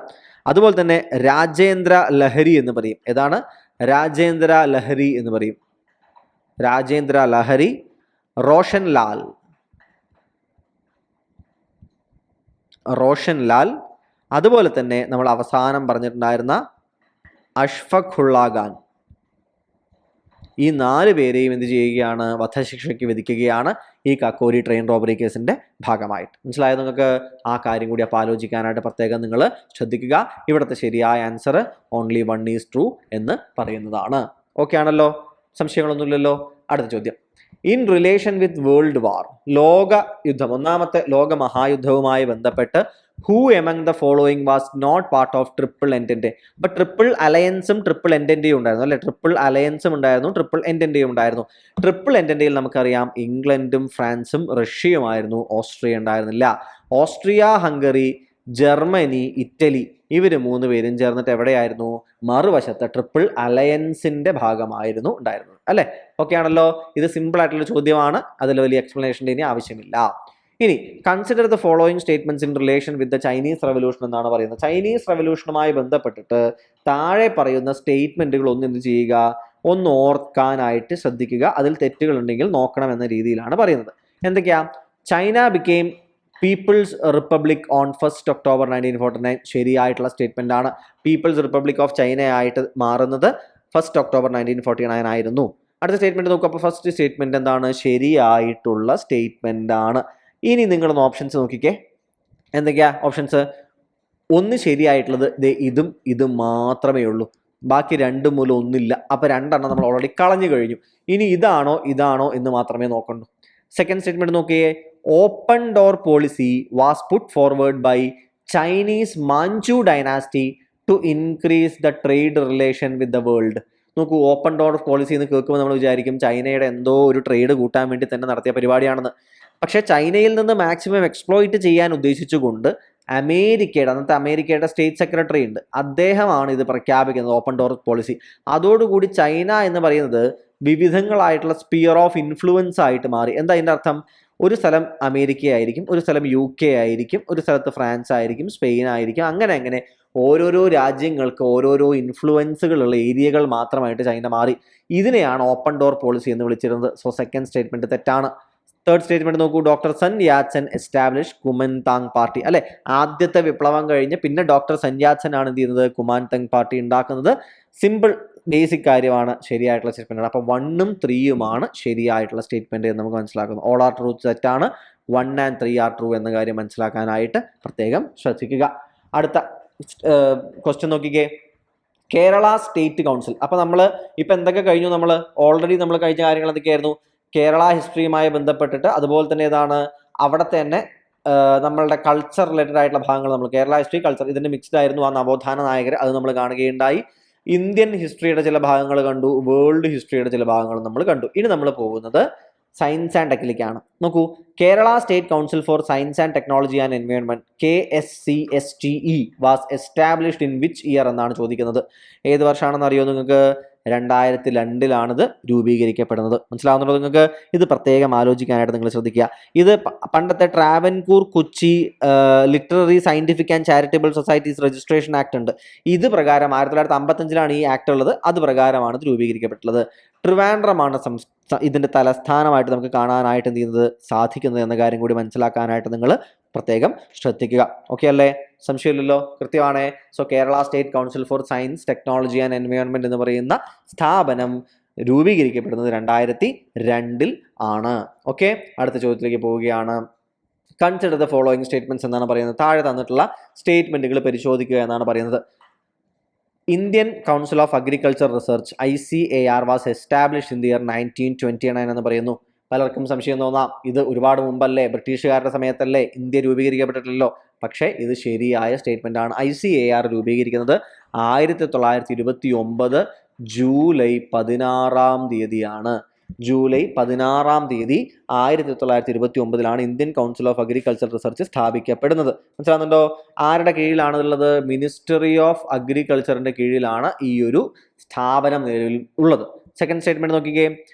അതുപോലെ തന്നെ രാജേന്ദ്ര ലഹരി എന്ന് പറയും. ഏതാണ്? രാജേന്ദ്ര ലഹരി, റോഷൻ ലാൽ, അതുപോലെ തന്നെ നമ്മൾ അവസാനം പറഞ്ഞിട്ടുണ്ടായിരുന്ന അഷ്ഫഖുള്ള ഖാൻ. ഈ 4 പേരെയും എന്ത് ചെയ്യുകയാണ്, വധശിക്ഷയ്ക്ക് വിധിക്കുകയാണ് ഈ കക്കോരി ട്രെയിൻ റോബറി കേസിന്റെ ഭാഗമായിട്ട്. മനസ്സിലായത് നിങ്ങൾക്ക്? ആ കാര്യം കൂടി അപ്പോൾ ആലോചിക്കാനായിട്ട് പ്രത്യേകം നിങ്ങൾ ശ്രദ്ധിക്കുക. ഇവിടുത്തെ ശരിയായ ആൻസർ ഓൺലി 1 ഈസ് ട്രൂ എന്ന് പറയുന്നതാണ്. ഓക്കെ ആണല്ലോ? സംശയങ്ങളൊന്നുമില്ലല്ലോ? അടുത്ത ചോദ്യം, in relation with world war, ലോക യുദ്ധം, ഒന്നാമത്തെ ലോക മഹായുദ്ധവുമായി ബന്ധപ്പെട്ട് who among the following was not part of triple entente. അപ്പൊ ട്രിപ്പിൾ അലയൻസും ട്രിപ്പിൾ എൻറ്റൻറ്റെയും ഉണ്ടായിരുന്നു അല്ലെ? ട്രിപ്പിൾ അലയൻസും ഉണ്ടായിരുന്നു, ട്രിപ്പിൾ എൻറ്റൻറ്റെയും ഉണ്ടായിരുന്നു. ട്രിപ്പിൾ എൻറ്റൻറ്റെയിൽ നമുക്കറിയാം ഇംഗ്ലണ്ടും ഫ്രാൻസും റഷ്യയുമായിരുന്നു, ഓസ്ട്രിയ ഉണ്ടായിരുന്നില്ല. ഓസ്ട്രിയ, ഹംഗറി, ജർമ്മനി, ഇറ്റലി ഇവർ 3 പേരും ചേർന്നിട്ട് എവിടെയായിരുന്നു? മറുവശത്ത് ട്രിപ്പിൾ അലയൻസിന്റെ ഭാഗമായിരുന്നു ഉണ്ടായിരുന്നത് അല്ലെ? ഓക്കെ ആണല്ലോ? ഇത് സിമ്പിൾ ആയിട്ടുള്ള ചോദ്യമാണ്, അതിൽ വലിയ എക്സ്പ്ലനേഷൻ്റെ ഇനി ആവശ്യമില്ല. ഇനി consider the following statements in relation with the Chinese revolution എന്നാണ് പറയുന്നത്. ചൈനീസ് റെവല്യൂഷനുമായി ബന്ധപ്പെട്ടിട്ട് താഴെ പറയുന്ന സ്റ്റേറ്റ്മെന്റുകൾ ഒന്ന് എന്ത് ചെയ്യുക, ഒന്ന് ഓർക്കാനായിട്ട് ശ്രദ്ധിക്കുക. അതിൽ തെറ്റുകൾ ഉണ്ടെങ്കിൽ നോക്കണം എന്ന രീതിയിലാണ് പറയുന്നത്. എന്തൊക്കെയാ? China became People's Republic on 1 October 1949 ശരിയായിട്ടുള്ള സ്റ്റേറ്റ്മെന്റ് ആണ്. പീപ്പിൾസ് റിപ്പബ്ലിക് ഓഫ് ചൈന ആയിട്ട് മാറുന്നത് 1 ഒക്ടോബർ 1949 ആയിരുന്നു. അടുത്ത സ്റ്റേറ്റ്മെന്റ് നോക്കുക. അപ്പോൾ ഫസ്റ്റ് സ്റ്റേറ്റ്മെന്റ് എന്താണ്? ശരിയായിട്ടുള്ള സ്റ്റേറ്റ്മെന്റ് ആണ്. ഇനി നിങ്ങളൊന്ന് ഓപ്ഷൻസ് നോക്കിക്കേ. എന്തൊക്കെയാ ഓപ്ഷൻസ്? ഒന്ന് ശരിയായിട്ടുള്ളത് ഇതും മാത്രമേ ഉള്ളൂ. ബാക്കി 2 മൂലം ഒന്നില്ല. അപ്പോൾ 2 നമ്മൾ ഓൾറെഡി കളഞ്ഞു കഴിഞ്ഞു. ഇനി ഇതാണോ എന്ന് മാത്രമേ നോക്കണ്ടൂ. സെക്കൻഡ് സ്റ്റേറ്റ്മെന്റ് നോക്കിയേ. Open door policy was put forward by Chinese Manchu dynasty to increase the trade relation with the world. നോക്കൂ, ഓപ്പൺ ഡോർ പോളിസി എന്ന് കേൾക്കുമ്പോൾ നമ്മൾ വിചാരിക്കും ചൈനയുടെ എന്തോ ഒരു ട്രേഡ് കൂട്ടാൻ വേണ്ടി തന്നെ നടത്തിയ പരിപാടിയാണെന്ന്. പക്ഷേ ചൈനയിൽ നിന്ന് മാക്സിമം എക്സ്പ്ലോയിറ്റ് ചെയ്യാൻ ഉദ്ദേശിച്ചുകൊണ്ട് അന്നത്തെ അമേരിക്കയുടെ സ്റ്റേറ്റ് സെക്രട്ടറി ഉണ്ട്, അദ്ദേഹമാണ് ഇത് പ്രഖ്യാപിക്കുന്നത്, ഓപ്പൺ ഡോർ പോളിസി. അതോടുകൂടി ചൈന എന്ന് പറയുന്നത് വിവിധങ്ങളായിട്ടുള്ള സ്പിയർ ഓഫ് ഇൻഫ്ലുവൻസ് ആയിട്ട് മാറി. എന്താ അതിൻ്റെ അർത്ഥം? ഒരു സ്ഥലം അമേരിക്ക ആയിരിക്കും, ഒരു സ്ഥലം UK ആയിരിക്കും, ഒരു സ്ഥലത്ത് ഫ്രാൻസ് ആയിരിക്കും, സ്പെയിൻ ആയിരിക്കും, അങ്ങനെ ഓരോരോ രാജ്യങ്ങൾക്ക് ഓരോരോ ഇൻഫ്ലുവൻസുകളുള്ള ഏരിയകൾ മാത്രമായിട്ട് ചൈന മാറി. ഇതിനെയാണ് ഓപ്പൺ ഡോർ പോളിസി എന്ന് വിളിച്ചിരുന്നത്. സോ സെക്കൻഡ് സ്റ്റേറ്റ്മെന്റ് തെറ്റാണ്. തേർഡ് സ്റ്റേറ്റ്മെന്റ് നോക്കൂ. Doctor Sun Yatsen establish കുമൻതാങ് party അല്ലെ? ആദ്യത്തെ വിപ്ലവം കഴിഞ്ഞ് പിന്നെ ഡോക്ടർ സൻ യാത്സൻ ആണ് എന്ത് ചെയ്യുന്നത്? കുമാൻതാങ് പാർട്ടി ഉണ്ടാക്കുന്നത്. സിമ്പിൾ ബേസിക് കാര്യമാണ്, ശരിയായിട്ടുള്ള സ്റ്റേറ്റ്മെന്റ്. അപ്പോൾ 1ഉം 3യുമാണ് ശരിയായിട്ടുള്ള സ്റ്റേറ്റ്മെന്റ് എന്ന് നമുക്ക് മനസ്സിലാക്കുന്നു. ഓൾ ആർ ട്രൂ തെറ്റാണ്, 1 and 3 ആർ ട്രൂ എന്ന കാര്യം മനസ്സിലാക്കാനായിട്ട് പ്രത്യേകം ശ്രദ്ധിക്കുക. അടുത്ത ക്വസ്റ്റ്യൻ നോക്കിക്കേ. Kerala state council. അപ്പോൾ നമ്മൾ ഇപ്പം എന്തൊക്കെ കഴിഞ്ഞു? നമ്മൾ ഓൾറെഡി നമ്മൾ കഴിഞ്ഞ കാര്യങ്ങൾ എന്തൊക്കെയായിരുന്നു? കേരള ഹിസ്റ്ററിയുമായി ബന്ധപ്പെട്ടിട്ട്, അതുപോലെ തന്നെ ഏതാണ് അവിടുത്തെ തന്നെ നമ്മളുടെ കൾച്ചർ റിലേറ്റഡ് ആയിട്ടുള്ള ഭാഗങ്ങൾ നമ്മൾ കേരള ഹിസ്റ്ററി, കൾച്ചർ ഇതിൻ്റെ മിക്സ്ഡ് ആയിരുന്നു. ആ നവോത്ഥാന നായകർ അത് നമ്മൾ കാണുകയുണ്ടായി. ഇന്ത്യൻ ഹിസ്റ്ററിയുടെ ചില ഭാഗങ്ങൾ കണ്ടു, വേൾഡ് ഹിസ്റ്ററിയുടെ ചില ഭാഗങ്ങൾ നമ്മൾ കണ്ടു. ഇനി നമ്മൾ പോകുന്നത് സയൻസ് ആൻഡ് ടെക്നിക്കാണ്. നോക്കൂ, Kerala state council for science and technology and environment KSCSTE was established in which year എന്നാണ് ചോദിക്കുന്നത്. ഏത് വർഷമാണെന്ന് അറിയോ നിങ്ങൾക്ക്? 2002 രൂപീകരിക്കപ്പെടുന്നത്. മനസ്സിലാവുന്നുണ്ടോ നിങ്ങൾക്ക്? ഇത് പ്രത്യേകം ആലോചിക്കാനായിട്ട് നിങ്ങൾ ശ്രദ്ധിക്കുക. ഇത് പണ്ടത്തെ Travancore Kochi literary scientific and charitable societies registration act ഉണ്ട്. ഇത് പ്രകാരം 1955 ഈ ആക്ട് ഉള്ളത്. അത് പ്രകാരമാണ് ഇത് രൂപീകരിക്കപ്പെട്ടുള്ളത്. ട്രിവാൻഡ്രമാണ് ഇതിന്റെ തലസ്ഥാനമായിട്ട് നമുക്ക് കാണാനായിട്ട് എന്ത് ചെയ്യുന്നത് സാധിക്കുന്നത് എന്ന കാര്യം കൂടി മനസ്സിലാക്കാനായിട്ട് നിങ്ങൾ പ്രത്യേകം ശ്രദ്ധിക്കുക. ഓക്കെ അല്ലേ? സംശയമില്ലല്ലോ? കൃത്യമാണേ. So Kerala state council for science technology and environment എന്ന് പറയുന്ന സ്ഥാപനം രൂപീകരിക്കപ്പെടുന്നത് 2002 ആണ്. ഓക്കെ, അടുത്ത ചോദ്യത്തിലേക്ക് പോവുകയാണ്. കൺസിഡർ ദ ഫോളോയിങ് സ്റ്റേറ്റ്മെന്റ്സ് എന്നാണ് പറയുന്നത്. താഴെ തന്നിട്ടുള്ള സ്റ്റേറ്റ്മെന്റുകൾ പരിശോധിക്കുക എന്നാണ് പറയുന്നത്. Indian council of agriculture research ICAR was established in the year 1929 എന്ന് പറയുന്നു. പലർക്കും സംശയം തോന്നാം, ഇത് ഒരുപാട് മുമ്പല്ലേ, ബ്രിട്ടീഷുകാരുടെ സമയത്തല്ലേ, ഇന്ത്യ രൂപീകരിക്കപ്പെട്ടിട്ടില്ലല്ലോ. പക്ഷേ ഇത് ശരിയായ സ്റ്റേറ്റ്മെന്റ് ആണ്. ICAR രൂപീകരിക്കുന്നത് 1929 July 16 July 16 1929 Indian council of agriculture research സ്ഥാപിക്കപ്പെടുന്നത്. മനസ്സിലാകുന്നുണ്ടോ? ആരുടെ കീഴിലാണ് ഉള്ളത്? മിനിസ്ട്രി ഓഫ് അഗ്രികൾച്ചറിന്റെ കീഴിലാണ് ഈ ഒരു സ്ഥാപനം നിലവിൽ ഉള്ളത്. സെക്കൻഡ് സ്റ്റേറ്റ്മെന്റ് നോക്കിക്കേ.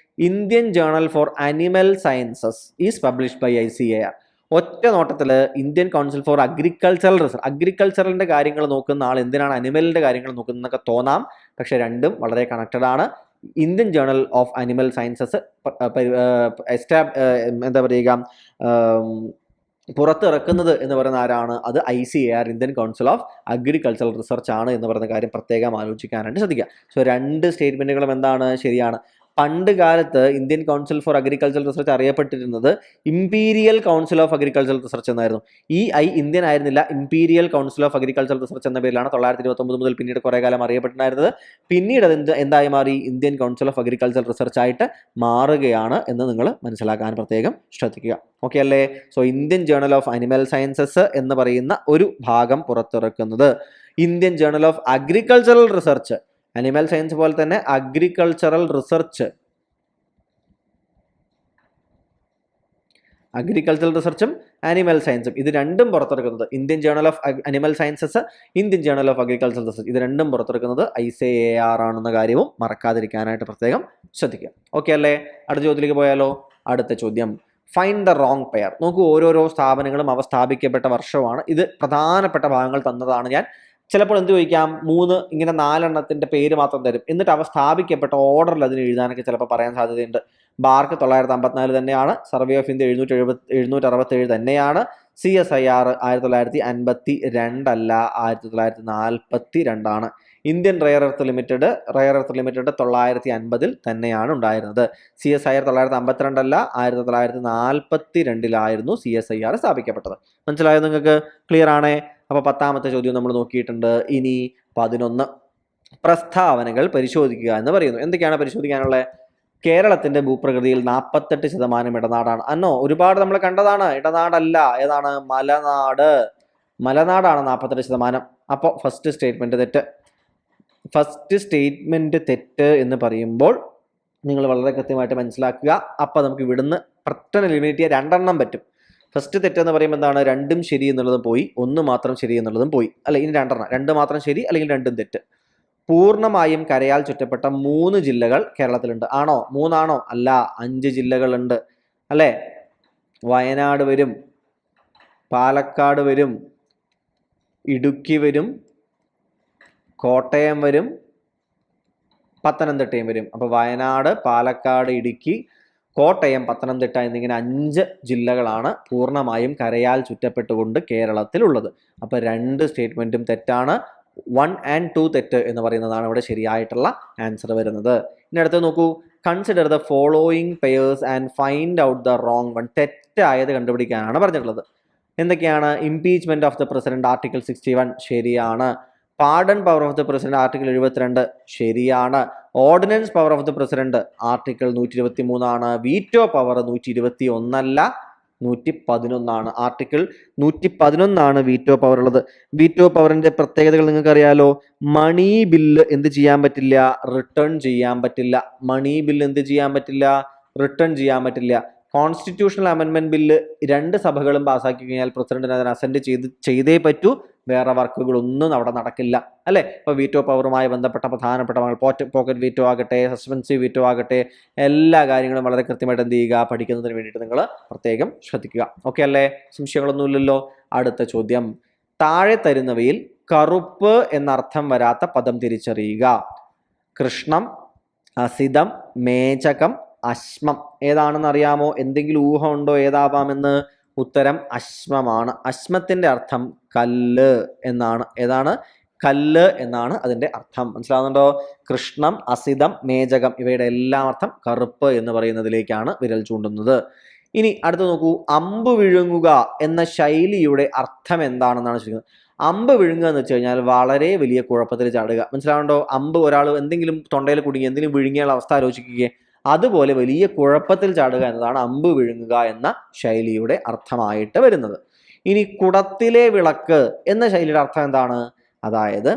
Indian journal for animal sciences is published by ICAR. ഒറ്റ നോട്ടത്തിൽ Indian council for agricultural research, അഗ്രികൾച്ചറിന്റെ കാര്യങ്ങൾ നോക്കുന്ന ആൾ എന്തിനാണ് അനിമലിന്റെ കാര്യങ്ങൾ നോക്കുന്നതൊക്കെ തോന്നാം. പക്ഷെ രണ്ടും വളരെ കണക്റ്റഡ് ആണ്. Indian journal of animal sciences എന്താ പറയുക പുറത്തിറക്കുന്നത് എന്ന് പറയുന്ന ആരാണ്? അത് ICAR, Indian council of agricultural research ആണ് എന്ന് പറയുന്ന കാര്യം പ്രത്യേകം ആലോചിക്കാനായിട്ട് ശ്രദ്ധിക്കുക. സോ രണ്ട് സ്റ്റേറ്റ്മെന്റുകളും എന്താണ്? ശരിയാണ്. പണ്ട് കാലത്ത് Indian council for agricultural research അറിയപ്പെട്ടിരുന്നത് imperial council of agricultural research എന്നായിരുന്നു. ഇന്ത്യൻ ആയിരുന്നില്ല, imperial council of agricultural research എന്ന പേരിലാണ് 1929 മുതൽ പിന്നീട് കുറെ കാലം അറിയപ്പെട്ടിട്ടുണ്ടായിരുന്നത്. പിന്നീട് അത് എന്തായി മാറി? Indian council of agricultural research ആയിട്ട് മാറുകയാണ് എന്ന് നിങ്ങൾ മനസ്സിലാക്കാൻ പ്രത്യേകം ശ്രദ്ധിക്കുക. ഓക്കെ അല്ലേ? So Indian journal of animal sciences എന്ന് പറയുന്ന ഒരു ഭാഗം പുറത്തിറക്കുന്നത്, Indian journal of agricultural research, animal science പോലെ തന്നെ അഗ്രികൾച്ചറൽ റിസർച്ച്, അഗ്രികൾച്ചറൽ റിസർച്ചും ആനിമൽ സയൻസും ഇത് രണ്ടും പുറത്തിറക്കുന്നത് Indian journal of animal sciences, Indian journal of agricultural research, ഇത് രണ്ടും പുറത്തിറക്കുന്നത് ICAR ആണെന്ന കാര്യവും മറക്കാതിരിക്കാനായിട്ട് പ്രത്യേകം ശ്രദ്ധിക്കുക. ഓക്കെ അല്ലേ? അടുത്ത ചോദ്യത്തിലേക്ക് പോയാലോ? അടുത്ത ചോദ്യം, ഫൈൻഡ് ദ റോങ് പെയർ. നോക്കൂ, ഓരോരോ സ്ഥാപനങ്ങളും അവ സ്ഥാപിക്കപ്പെട്ട വർഷമാണ്. ഇത് പ്രധാനപ്പെട്ട ഭാഗങ്ങൾ തന്നതാണ്. ഞാൻ ചിലപ്പോൾ എന്ത് ചോദിക്കാം, 3 ഇങ്ങനെ 4 എണ്ണത്തിന്റെ പേര് മാത്രം തരും, എന്നിട്ട് അവ സ്ഥാപിക്കപ്പെട്ട ഓർഡറിൽ അതിന് എഴുതാനൊക്കെ ചിലപ്പോൾ പറയാൻ സാധ്യതയുണ്ട്. ബാർക്ക് 954 തന്നെയാണ്, സർവേ ഓഫ് ഇന്ത്യ 767 തന്നെയാണ്, CSIR 1952 അല്ല, 1942 ഇന്ത്യൻ റെയർ എർത്ത് ലിമിറ്റഡ് 950 തന്നെയാണ് ഉണ്ടായിരുന്നത്. CSIR 952 അല്ല, 1942 CSIR സ്ഥാപിക്കപ്പെട്ടത്. മനസ്സിലായോ നിങ്ങൾക്ക്? ക്ലിയർ ആണേ? അപ്പോൾ 10ാമത്തെ ചോദ്യം നമ്മൾ നോക്കിയിട്ടുണ്ട്. ഇനി 11 പ്രസ്താവനകൾ പരിശോധിക്കുക എന്ന് പറയുന്നു. എന്തൊക്കെയാണ് പരിശോധിക്കാനുള്ളത്? കേരളത്തിന്റെ ഭൂപ്രകൃതിയിൽ 48% ഇടനാടാണ്. ഒരുപാട് നമ്മൾ കണ്ടതാണ്. ഇടനാടല്ല, ഏതാണ്? മലനാടാണ് 48%. അപ്പോൾ ഫസ്റ്റ് സ്റ്റേറ്റ്മെന്റ് തെറ്റ് എന്ന് പറയുമ്പോൾ നിങ്ങൾ വളരെ കൃത്യമായിട്ട് മനസ്സിലാക്കുക. അപ്പോൾ നമുക്ക് ഇവിടുന്ന് പെട്ടെന്ന് എലിമിനേറ്റ് ചെയ്യാൻ 2 എണ്ണം പറ്റും. ഫസ്റ്റ് തെറ്റെന്ന് പറയുമ്പോൾ എന്താണ്? 2ഉം ശരി എന്നുള്ളതും പോയി, 1 മാത്രം ശരി എന്നുള്ളതും പോയി. അല്ല, ഇനി 2 എണ്ണം, 2 മാത്രം ശരി അല്ലെങ്കിൽ 2ഉം തെറ്റ്. പൂർണ്ണമായും കരയാൽ ചുറ്റപ്പെട്ട 3 ജില്ലകൾ കേരളത്തിലുണ്ട്. ആണോ? 3 ആണോ? അല്ല, 5 ജില്ലകളുണ്ട് അല്ലേ? വയനാട് വരും, പാലക്കാട് വരും, ഇടുക്കി വരും, കോട്ടയം വരും, പത്തനംതിട്ടയും വരും. അപ്പോൾ വയനാട്, പാലക്കാട്, ഇടുക്കി, കോട്ടയം, പത്തനംതിട്ട എന്നിങ്ങനെ 5 ജില്ലകളാണ് പൂർണ്ണമായും കരയാൽ ചുറ്റപ്പെട്ടുകൊണ്ട് കേരളത്തിലുള്ളത്. അപ്പോൾ 2 സ്റ്റേറ്റ്മെന്റും തെറ്റാണ്. 1 and 2 തെറ്റ് എന്ന് പറയുന്നതാണ് ഇവിടെ ശരിയായിട്ടുള്ള ആൻസർ വരുന്നത്. ഇനി അടുത്ത് നോക്കൂ, consider the following pairs and find out the wrong one. തെറ്റായത് കണ്ടുപിടിക്കാനാണ് പറഞ്ഞിട്ടുള്ളത്. എന്തൊക്കെയാണ്? Impeachment of the president article 61 ശരിയാണ്. Pardon power of the president article 72 ശരിയാണ്. Ordinance power of the president article 123 ആണ്. വീറ്റോ പവർ 121 അല്ല, 111 ആർട്ടിക്കിൾ 111 വീറ്റോ പവർ ഉള്ളത്. Veto പവറിന്റെ പ്രത്യേകതകൾ നിങ്ങൾക്ക് അറിയാലോ. മണി ബില്ല് എന്ത് ചെയ്യാൻ പറ്റില്ല? റിട്ടേൺ ചെയ്യാൻ പറ്റില്ല. മണി ബില്ല് എന്ത് ചെയ്യാൻ പറ്റില്ല? റിട്ടേൺ ചെയ്യാൻ പറ്റില്ല. കോൺസ്റ്റിറ്റ്യൂഷണൽ അമെൻമെന്റ് ബില്ല് 2 സഭകളും പാസ്സാക്കി കഴിഞ്ഞാൽ പ്രസിഡന്റിന് അതിന് അസെന്റ് ചെയ്തേ പറ്റൂ, വേറെ വർക്കുകളൊന്നും അവിടെ നടക്കില്ല അല്ലെ. ഇപ്പൊ വീറ്റോ പവറുമായി ബന്ധപ്പെട്ട പ്രധാനപ്പെട്ട പോക്കറ്റ് വീറ്റോ ആകട്ടെ, സസ്പെൻസീവ് വീറ്റോ ആകട്ടെ, എല്ലാ കാര്യങ്ങളും വളരെ കൃത്യമായിട്ട് എന്ത് ചെയ്യുക, പഠിക്കുന്നതിന് വേണ്ടിയിട്ട് നിങ്ങൾ പ്രത്യേകം ശ്രദ്ധിക്കുക. ഓക്കെ അല്ലേ, സംശയങ്ങളൊന്നുമില്ലല്ലോ. അടുത്ത ചോദ്യം, താഴെ തരുന്നവയിൽ കറുപ്പ് എന്നർത്ഥം വരാത്ത പദം തിരിച്ചറിയുക. കൃഷ്ണം, അസിതം, മേചകം, അശ്മം. ഏതാണെന്ന് അറിയാമോ? എന്തെങ്കിലും ഊഹമുണ്ടോ ഏതാവാമെന്ന്? ഉത്തരം അശ്മമാണ്. അശ്മത്തിന്റെ അർത്ഥം കല്ല് എന്നാണ്. ഏതാണ്? കല്ല് എന്നാണ് അതിന്റെ അർത്ഥം. മനസ്സിലാവുന്നുണ്ടോ? കൃഷ്ണം, അസിതം, മേചകം ഇവയുടെ എല്ലാം അർത്ഥം കറുപ്പ് എന്ന് പറയുന്നതിലേക്കാണ് വിരൽ ചൂണ്ടുന്നത്. ഇനി അടുത്ത് നോക്കൂ, അമ്പ് വിഴുങ്ങുക എന്ന ശൈലിയുടെ അർത്ഥം എന്താണെന്നാണ് ചോദിക്കുന്നത്. അമ്പ് വിഴുങ്ങുക എന്ന് വെച്ച് കഴിഞ്ഞാൽ വളരെ വലിയ കുഴപ്പത്തിൽ ചാടുക. മനസ്സിലാവുണ്ടോ? അമ്പ് ഒരാൾ എന്തെങ്കിലും തൊണ്ടയിൽ കുടുങ്ങി എന്തെങ്കിലും വിഴുങ്ങിയുള്ള അവസ്ഥ ആലോചിക്കുകയെ, അതുപോലെ വലിയ കുഴപ്പത്തിൽ ചാടുക എന്നതാണ് അമ്പ് വിഴുങ്ങുക എന്ന ശൈലിയുടെ അർത്ഥമായിട്ട് വരുന്നത്. ഇനി കുടത്തിലെ വിളക്ക് എന്ന ശൈലിയുടെ അർത്ഥം എന്താണ്? അതായത്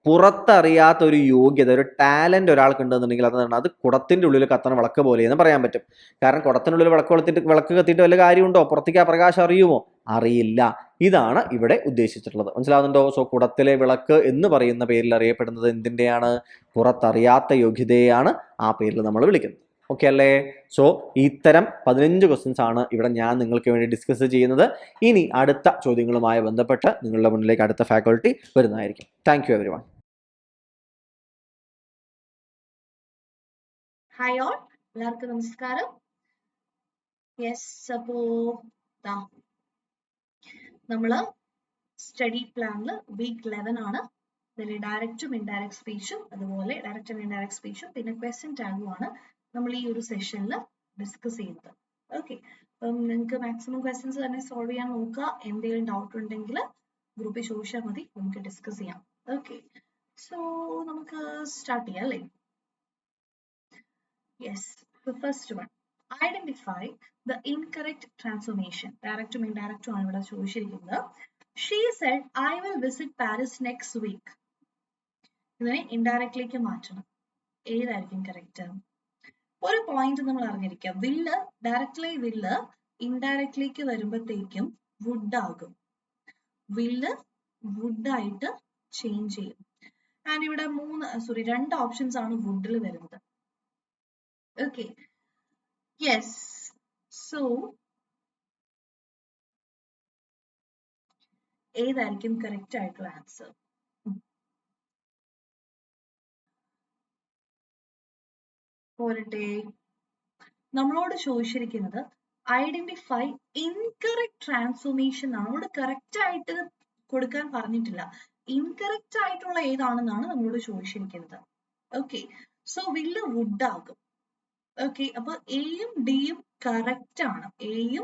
പുറത്തറിയാത്ത ഒരു യോഗ്യത, ഒരു ടാലന്റ് ഒരാൾക്ക് ഉണ്ടെന്നുണ്ടെങ്കിൽ അത് കുടത്തിന്റെ ഉള്ളിൽ കത്തണ വിളക്ക് പോലെ എന്ന് പറയാൻ പറ്റും. കാരണം കുടത്തിനുള്ളിൽ വിളക്ക് കത്തിയിട്ട് വല്ല കാര്യമുണ്ടോ? പുറത്തേക്ക് ആ പ്രകാശം അറിയുമോ? അറിയില്ല. ഇതാണ് ഇവിടെ ഉദ്ദേശിച്ചിട്ടുള്ളത്. മനസ്സിലാവുന്നുണ്ടോ? സോ കുടത്തിലെ വിളക്ക് എന്ന് പറയുന്ന പേരിൽ അറിയപ്പെടുന്നത് എന്തിൻ്റെയാണ്? പുറത്തറിയാത്ത യോഗ്യതയാണ് ആ പേരിൽ നമ്മൾ വിളിക്കുന്നത്. ഓക്കെ അല്ലേ? സോ ഇത്തരം 15 ക്വസ്റ്റ്യൻസ് ആണ് ഇവിടെ ഞാൻ നിങ്ങൾക്ക് വേണ്ടി ഡിസ്കസ് ചെയ്യുന്നത്. ഇനി അടുത്ത ചോദ്യങ്ങളുമായി ബന്ധപ്പെട്ട് നിങ്ങളുടെ മുന്നിലേക്ക് അടുത്ത ഫാക്കൽറ്റി വരുന്നതായിരിക്കും. Thank you everyone. Hi all, എല്ലാവർക്കും നമസ്കാരം. യെസ്, അപ്പോ നമ്മള് സ്റ്റഡി പ്ലാനിൽ വീക്ക് 11 ആണ്. ഇതിൽ ഡയറക്റ്റും ഇൻഡയറക്റ്റ് സ്പീച്ചും, അതുപോലെ ഡയറക്റ്റും ഇൻഡയറക്റ്റ് സ്പീച്ചും പിന്നെ ക്വസ്റ്റ്യൻ ടാഗും ആണ് നമ്മൾ ഈ ഒരു സെഷനിൽ ഡിസ്കസ് ചെയ്യുന്നത്. ഓക്കെ, അപ്പം നിങ്ങൾക്ക് മാക്സിമം ക്വസ്റ്റ്യൻസ് തന്നെ സോൾവ് ചെയ്യാൻ നോക്കുക. എന്തെങ്കിലും ഡൗട്ട് ഉണ്ടെങ്കിൽ ഗ്രൂപ്പിൽ ചോദിച്ചാൽ മതി, നമുക്ക് ഡിസ്കസ് ചെയ്യാം. ഓക്കെ, സോ നമുക്ക് സ്റ്റാർട്ട് ചെയ്യാം അല്ലേ? Yes, the first one. Identify the incorrect transformation. Direct to indirect to ആണ് ചോദിച്ചിരിക്കുന്നത്. She said, I will visit Paris next week. ഇതിനെ ഇൻഡയറക്ട്ലിക്ക് മാറ്റണം. ഏതായിരിക്കും കറക്റ്റ്? ഒരു പോയിന്റ് നമ്മൾ അറിഞ്ഞിരിക്കുക. വില്ല് ഡയറക്ട്ലി വില്ല് ഇൻഡയറക്ട്ലിക്ക് വരുമ്പോഴത്തേക്കും വുഡ് ആകും. വില്ല് വുഡ് ആയിട്ട് ചേഞ്ച് ചെയ്യും. ആൻഡ് ഇവിടെ 2 ഓപ്ഷൻസ് ആണ് വുഡിൽ വരുന്നത്. Okay, yes, so ഏതായിരിക്കും കറക്റ്റ് ആയിട്ടുള്ള ആൻസർ? പോരട്ടെ, നമ്മളോട് ചോദിച്ചിരിക്കുന്നത് ഐഡന്റിഫൈ ഇൻകറക്റ്റ് ട്രാൻസ്ഫോർമേഷൻ ആണ്. നമ്മളോട് കറക്റ്റ് ആയിട്ട് കൊടുക്കാൻ പറഞ്ഞിട്ടില്ല. ഇൻകറക്റ്റ് ആയിട്ടുള്ള ഏതാണെന്നാണ് നമ്മളോട് ചോദിച്ചിരിക്കുന്നത്. ഓക്കെ, സോ വില്ല് വുഡ് ആകും. ഓക്കെ, അപ്പൊ എയും ഡിയും കറക്റ്റ് ആണ്. എയും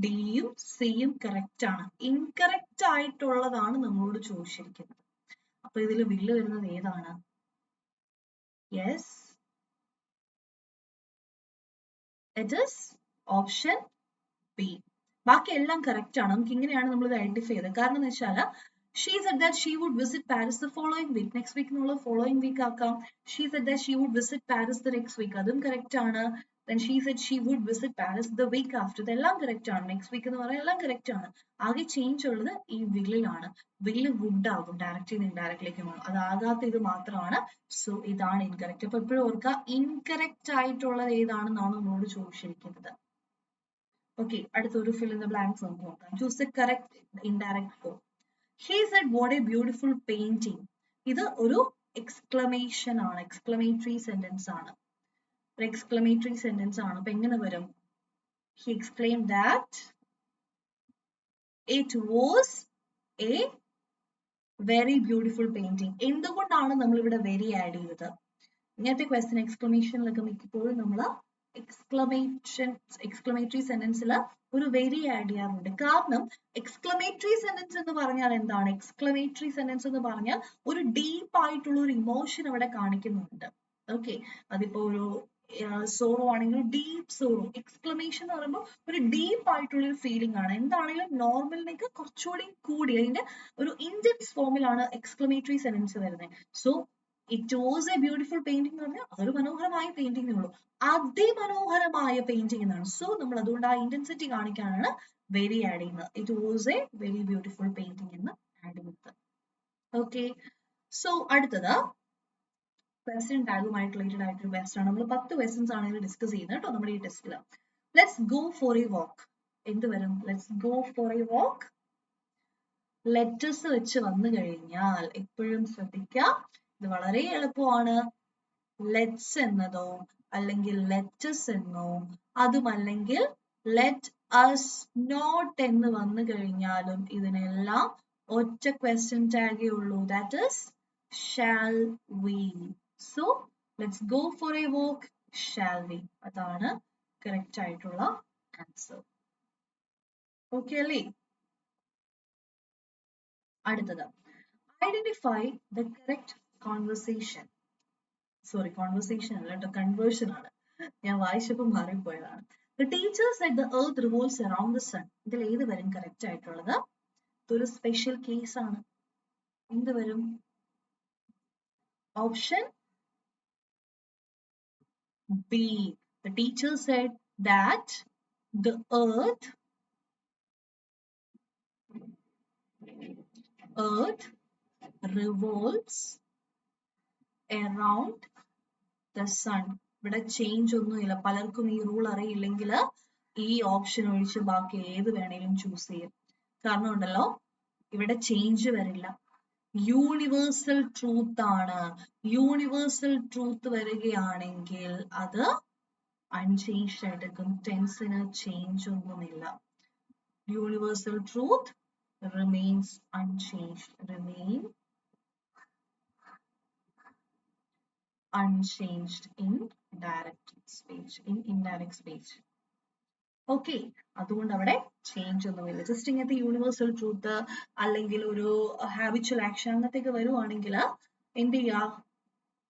ഡിയും സിയും കറക്റ്റ് ആണ്. ഇൻകറക്റ്റ് ആയിട്ടുള്ളതാണ് നമ്മളോട് ചോദിച്ചിരിക്കുന്നത്. അപ്പൊ ഇതിൽ വില്ല് വരുന്നത് ഏതാണ്? Yes, it is option B. ബാക്കി എല്ലാം കറക്റ്റ് ആണ്. നമുക്ക് ഇങ്ങനെയാണ് നമ്മൾ ഇത് ഐഡന്റിഫൈ ചെയ്തത്. കാരണം എന്ന് വെച്ചാൽ she said that she would visit Paris the following week. Next week എന്നുള്ള following week ആക്കാം. She said that she would visit Paris the next week. അതും കറക്റ്റ് ആണ്. Then she said she would visit Paris the week after. ഇതെല്ലാം correct ആണ്. Next week എന്ന് പറയാൻ എല്ലാം correct ആണ്. ആകെ ചേഞ്ച് ഉള്ളത് ഈ വില്ലിലാണ്. വില്ല് വുഡ് ആകും, ഡയറക്റ്റ് ഇൻഡയറക്ട്ലേക്ക് മാറും. അതാകാത്ത ഇത് മാത്രമാണ്. സോ ഇതാണ് ഇൻകറക്റ്റ്. അപ്പൊ എപ്പോഴും ഓർക്കുക, ഇൻകറക്റ്റ് ആയിട്ടുള്ളത് ഏതാണെന്നാണ് നമ്മളോട് ചോദിച്ചിരിക്കുന്നത്. ഓക്കെ, അടുത്തൊരു fill in the blanks നമുക്ക് നോക്കാം. Choose the correct indirect form. He said, what a beautiful painting. ഇത് ഒരു എക്സ്ക്ലമേഷൻ ആണ്, എക്സ്ക്ലമേറ്ററി സെന്റൻസ് ആണ്. ഒരു എക്സ്ക്ലമേറ്ററി സെന്റൻസ് ആണ്. അപ്പൊ എങ്ങനെ വരും? He exclaimed that it was a very beautiful painting. എന്തുകൊണ്ടാണ് നമ്മൾ ഇവിടെ വെരി ആഡ് ചെയ്തത്? ഇങ്ങനത്തെ ക്വസ്റ്റ്യൻ എക്സ്ക്ലമേഷനിലൊക്കെ മിക്കപ്പോഴും നമ്മൾ എക്സ്ക്ലമേറ്ററി സെന്റൻസിൽ ഒരു വെരി ആഡ് ചെയ്യാറുണ്ട്. കാരണം എക്സ്ക്ലമേറ്ററി സെന്റൻസ് എന്ന് പറഞ്ഞാൽ എന്താണ്? എക്സ്ക്ലമേറ്ററി സെന്റൻസ് എന്ന് പറഞ്ഞാൽ ഒരു ഡീപ്പ് ആയിട്ടുള്ള ഒരു ഇമോഷൻ അവിടെ കാണിക്കുന്നുണ്ട്. ഓക്കെ, അതിപ്പോ ഒരു സോറോ ആണെങ്കിൽ ഡീപ്പ് സോറോ. എക്സ്ക്ലമേഷൻ എന്ന് പറയുമ്പോൾ ഒരു ഡീപ്പ് ആയിട്ടുള്ള ഒരു ഫീലിംഗ് ആണ്. എന്താണെങ്കിലും നോർമലിനേക്ക് കുറച്ചുകൂടി കൂടി അതിന്റെ ഒരു ഇന്റൻസ് ഫോമിലാണ് എക്സ്ക്ലമേറ്ററി സെന്റൻസ് വരുന്നത്. So it was A beautiful painting എന്ന് പറഞ്ഞാൽ അതൊരു മനോഹരമായ പെയിന്റിംഗ് ഉള്ളൂ. അതിമനോഹരമായ പെയിന്റിംഗ് എന്നാണ്. സോ നമ്മൾ അതുകൊണ്ട് ആ ഇന്റൻസിറ്റി കാണിക്കാനാണ് വെരി ആഡ് ചെയ്യുന്നത്. It was A very beautiful painting എന്ന് ആഡ് ചെയ്യുന്നത്. ഓക്കെ, സോ അടുത്തത് ക്വസ്റ്റ്യൻ ടാഗുമായിട്ട് റിലേറ്റഡ് ആയിട്ടൊരു ക്വസ്റ്റ്യൻ ആണ്. നമ്മൾ 10 ക്വസ്റ്റ്യൻസ് ആണ് ഇതിൽ ഡിസ്കസ് ചെയ്യുന്നത് കേട്ടോ നമ്മുടെ ഈ ടെസ്റ്റിൽ. Let's go for a walk. എന്ത് വരും? Let's go for a walk. Letters വെച്ച് വന്നു കഴിഞ്ഞാൽ എപ്പോഴും ശ്രദ്ധിക്കുക, ഇത് വളരെ എളുപ്പമാണ്. ലെറ്റ്സ് എന്നതോ അല്ലെങ്കിൽ ലെറ്റസ് എന്നോ അതുമല്ലെങ്കിൽ ലെറ്റ് അസ് നോട്ട് എന്ന് വന്നു കഴിഞ്ഞാലും ഇതിനെല്ലാം ഒറ്റ ക്വസ്റ്റ്യൻ ടാഗേ ഉള്ളൂ. That is shall we. So let's go for a walk, shall we. അതാണ് കറക്റ്റ് ആയിട്ടുള്ള ആൻസർ. ഓക്കെ അല്ലേ? അടുത്തത് identify the correct conversation. Sorry, conversation അല്ല കേട്ടോ, കൺവേർഷൻ ആണ്. ഞാൻ വായിച്ചപ്പോൾ മാറിപ്പോയതാണ്. The teacher said the earth revolves around the sun. ഇതിൽ ഏത് വരും കറക്റ്റ് ആയിട്ടുള്ളത്? ഇതൊരു സ്പെഷ്യൽ കേസ് ആണ്. എന്ത് വരും? Option B. The teacher said that the earth revolves around the sun. ഇവിടെ ചേഞ്ച് ഒന്നുമില്ല. പലർക്കും ഈ റൂൾ അറിയില്ലെങ്കിൽ ഈ ഓപ്ഷൻ ഒഴിച്ച് ബാക്കി ഏത് വേണേലും ചൂസ് ചെയ്യും. കാരണം ഉണ്ടല്ലോ, ഇവിടെ ചേഞ്ച് വരില്ല. യൂണിവേഴ്സൽ ട്രൂത്ത് ആണ്. യൂണിവേഴ്സൽ ട്രൂത്ത് വരികയാണെങ്കിൽ അത് അൺചേഞ്ച്ഡ് ആയിട്ടെടുക്കും. ടെൻസിന് ചേഞ്ച് ഒന്നുമില്ല. Universal truth remains unchanged. Remain unchanged in direct speech, in indirect speech. Okay, അതുകൊണ്ട് അവിടെ ചേഞ്ച് ഒന്നുമില്ല. ജസ്റ്റ് ഇങ്ങനത്തെ യൂണിവേഴ്സൽ ട്രൂത്ത് അല്ലെങ്കിൽ ഒരു ഹാബിച്വൽ ആക്ഷൻ അങ്ങനത്തെയൊക്കെ വരുവാണെങ്കിൽ എന്ത് ചെയ്യുക?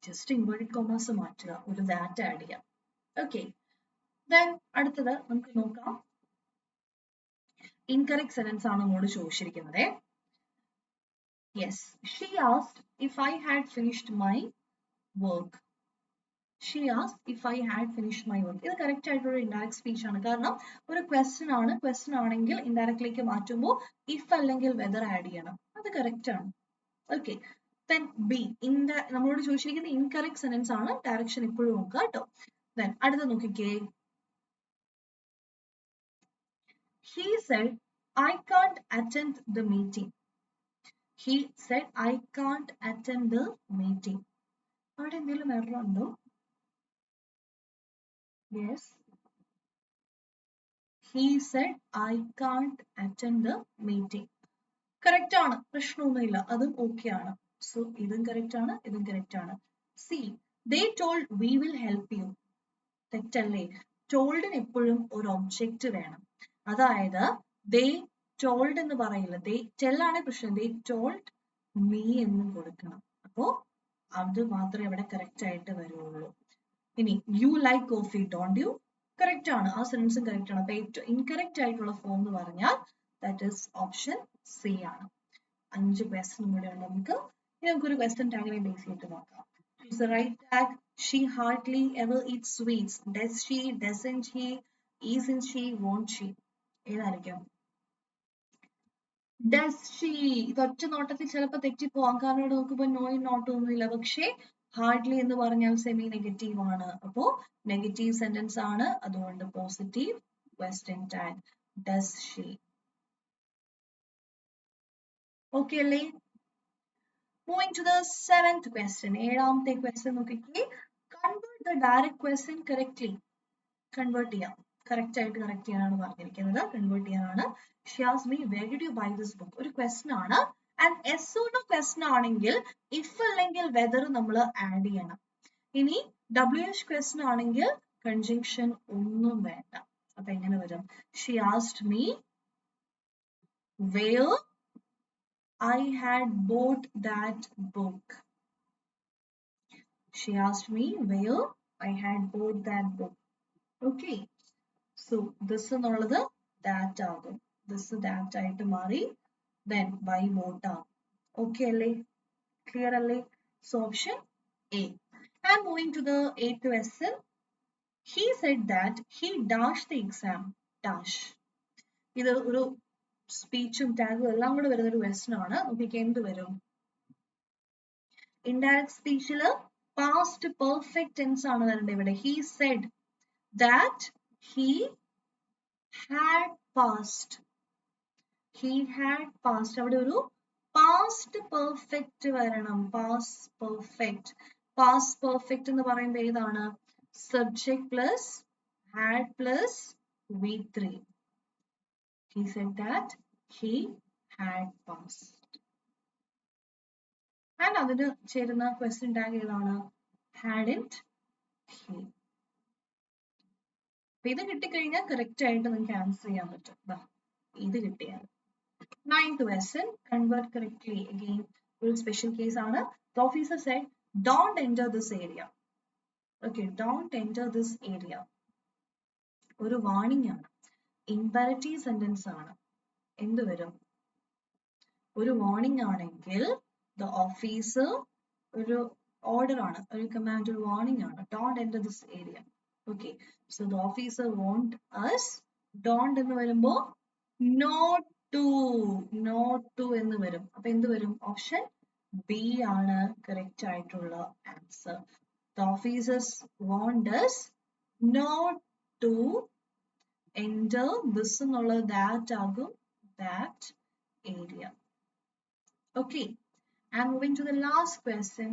ജസ്റ്റ് ഇൻവേർട്ടഡ് കോമേഴ്സ് മാറ്റുക, ഒരു ദാറ്റ് ആഡ് ചെയ്യാം. ഓക്കെ, ദെൻ അടുത്തത് നമുക്ക് നോക്കാം. ഇൻകറക്റ്റ് സെന്റൻസ് ആണ് നമ്മോട് ചോദിച്ചിരിക്കുന്നത്. Yes, she asked if I had finished my work. She asked if I had finished my work. ഇത് കറക്റ്റ് ആയിട്ടുള്ള ഇൻഡയറക്റ്റ് സ്പീച്ച് ആണ്. കാരണം ഒരു ക്വസ്റ്റ്യൻ ആണ്. ക്വസ്റ്റ്യൻ ആണെങ്കിൽ ഇൻഡയറക്റ്റിലേക്ക് മാറ്റുമ്പോൾ ഇഫ് അല്ലെങ്കിൽ വെദർ ആഡ് ചെയ്യണം. അത് കറക്റ്റ് ആണ്. Okay, then B. നമ്മളോട് ചോദിച്ചിരിക്കുന്ന ഇൻകറക്റ്റ് സെന്റൻസ് ആണ്. ഡയറക്ഷൻ ഇപ്പോഴും നോക്കുക കേട്ടോ. ദെൻ അടുത്ത നോക്കിക്കേ. He said I can't attend the meeting. He said I can't attend the meeting. അവിടെ എന്തെങ്കിലും എറർ ഉണ്ടോ? Yes. He said I can't attend the meeting. Correct ആണ്, പ്രശ്നമൊന്നുമില്ല, അതും ഓക്കെ ആണ്. സോ ഇതും കറക്റ്റ് ആണ്, ഇതും കറക്റ്റ് ആണ്. C, they told we will help you. തെറ്റല്ലേ? ടോൾഡിന് എപ്പോഴും ഒരു ഒബ്ജക്റ്റ് വേണം. അതായത് they told എന്ന് പറയില്ല. they tell ആണ് പ്രശ്നം. they told me എന്നും കൊടുക്കണം. അപ്പോ അത് മാത്രമേ ഇവിടെ കറക്റ്റ് ആയിട്ട് വരുള്ളൂ. ഇനി you like coffee don't you? Correct ആണ്, ആ സെന്റൻസും കറക്റ്റ് ആണ്. അപ്പൊ ഏറ്റവും ഇൻകറക്റ്റ് ആയിട്ടുള്ള ഫോം എന്ന് പറഞ്ഞാൽ ദാറ്റ് ഈസ് ഓപ്ഷൻ സി ആണ്. 5 ക്വസ്റ്റ്യൻ കൂടെ ഉണ്ട് നമുക്ക്. ഇനി നമുക്കൊരു ക്വസ്റ്റ്യൻ ടാഗിനെ ബേസ് ചെയ്തിട്ട് നോക്കാം. Choose the right tag. She hardly ever eats sweets. Does she? Doesn't he? Isn't she? Won't she? ഏതായിരിക്കും? Does she? ഇത് ഒറ്റ നോട്ടത്തിൽ ചിലപ്പോൾ തെറ്റിപ്പോവാം. കാരണം ഇവിടെ നോക്കുമ്പോൾ നോയും നോട്ടും ഒന്നുമില്ല. പക്ഷേ ഹാർഡ്ലി എന്ന് പറഞ്ഞാൽ സെമി നെഗറ്റീവ് ആണ്. അപ്പോ നെഗറ്റീവ് സെന്റൻസ് ആണ്. അതുകൊണ്ട് positive question tag does she. Okay അല്ലേ? Moving to the 7th question. 7ാമത്തെ ക്വസ്റ്റ്യൻ നോക്കിക്കേ. Convert the direct question correctly. Convert ചെയ്യാം. കറക്റ്റ് ആയിട്ട് കറക്റ്റ് ചെയ്യാനാണ് പറഞ്ഞിരിക്കുന്നത്. കൺവേർട്ട് ചെയ്യാനാണ്. She asked me where did you buy this book. ഒരു ക്വസ്റ്റ്യൻ ആണ്. And yes or no question ആണെങ്കിൽ ഇഫ് അല്ലെങ്കിൽ വെദർ നമ്മൾ ആഡ് ചെയ്യണം. ഇനി WH ക്വസ്റ്റ്യൻ ആണെങ്കിൽ കൺജങ്ഷൻ ഒന്നും വേണ്ട. അപ്പൊ എങ്ങനെ വരും? She asked me where I had bought that book. She asked me where I had bought that book. Okay. So this എന്നുള്ളത് that ആകും. This that ആയിട്ട് മാറി. Then by bought ആകും. Okay അല്ലേ? Clear അല്ലേ? So option A. And moving to the 8th question, he said that he dashed the exam. Dash. ഇത് ഒരു സ്പീച്ചും ടാഗും എല്ലാം കൂടെ വരുന്ന ഒരു ക്വസ്റ്റൻ ആണ്. നോക്കിക്കേ എന്ത് വരും? ഇൻഡയറക്റ്റ് സ്പീച്ചില് പാസ്റ്റ് പെർഫെക്റ്റ് ടെൻസ് ആണ് വരേണ്ടത് ഇവിടെ. He said that he had passed. He had passed. അവിടെ ഒരു പാസ്റ്റ് പെർഫെക്റ്റ് വരണം. Past perfect. പാസ്റ്റ് പെർഫെക്റ്റ് എന്ന് പറയുമ്പോൾ ഏതാണ്? Subject plus had plus V3. He said that he had passed. And അതിന് ചേരുന്ന ക്വസ്റ്റ്യൻ ടാഗ് ഏതാണ്? hadn't he. അപ്പൊ ഇത് കിട്ടിക്കഴിഞ്ഞാൽ കറക്റ്റ് ആയിട്ട് നിങ്ങൾക്ക് ആൻസർ ചെയ്യാൻ പറ്റും. ഇത് കിട്ടിയാൽ. 9th question, convert correctly. Again, ഒരു special case ആണ്. The officer said, don't enter this area. Okay, don't enter this area. ഒരു വാർണിംഗ് ആണ്. ഇംപെറേറ്റീവ് സെന്റൻസ് ആണ്. എന്ത് വരും? ഒരു വാർണിംഗ് ആണെങ്കിൽ the officer ഒരു ഓർഡർ ആണ്, ഒരു കമാൻഡ്, ഒരു വാർണിംഗ് ആണ്. Don't enter this area. Okay, so the officer warned us. Don't എന്ന് വരുമ്പോ not to എന്ന് വരും. അപ്പൊ എന്ത് വരും? ഓപ്ഷൻ ബി ആണ് കറക്റ്റ് ആയിട്ടുള്ള answer. The officers warned us not to enter this എന്നുള്ള that ആകും, that area. Okay, and moving to the last question.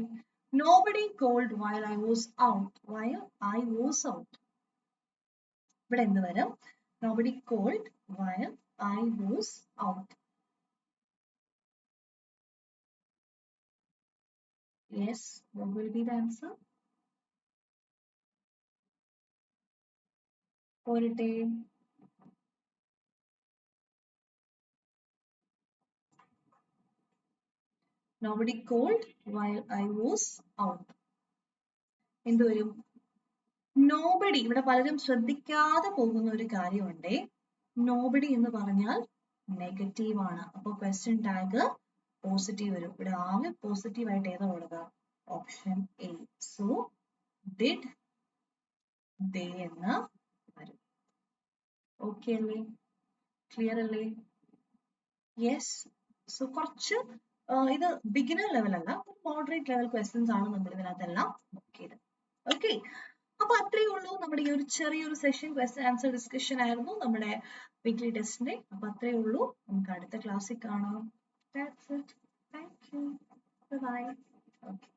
Nobody called while I was out. While I was out. ഇവിടെ എന്ത് വരും? Nobody called while I was out. Yes, what will be the answer? പോരട്ടെ. Nobody called while I was out. എന്ത് വരും? Nobody. ഇവിടെ പലരും ശ്രദ്ധിക്കാതെ പോകുന്ന ഒരു കാര്യമുണ്ടേ. Nobody എന്ന് പറഞ്ഞാൽ നെഗറ്റീവ് ആണ്. അപ്പൊ ക്വസ്റ്റ്യൻ ടാഗ് പോസിറ്റീവ് വരും. ഇവിടെ ആകെ പോസിറ്റീവ് ആയിട്ട് ഏതാ ഉള്ളത്? Option A. സോ ഡിഡ്, ദേ എന്ന് വരും. ഓക്കെ അല്ലേ? ക്ലിയർ അല്ലേ? യെസ്. സോ കുറച്ച് ഇത് ബിഗിനർ ലെവൽ അല്ല, മോഡറേറ്റ് ലെവൽ ക്വസ്റ്റ്യൻസ് ആണ് നമ്മൾ ഇതിനകത്തെല്ലാം നോക്കിയത്. ഓക്കെ, അപ്പൊ അത്രയേ ഉള്ളൂ നമ്മുടെ ഈ ഒരു ചെറിയൊരു സെഷൻ. ക്വസ്റ്റ്യൻ ആൻസർ ഡിസ്കഷൻ ആയിരുന്നു നമ്മുടെ വീക്ക്ലി ടെസ്റ്റിന്റെ. അപ്പൊ അത്രയേ ഉള്ളൂ. നമുക്ക് അടുത്ത ക്ലാസ്സിൽ കാണാം. That's it. Thank you. Bye bye. Okay.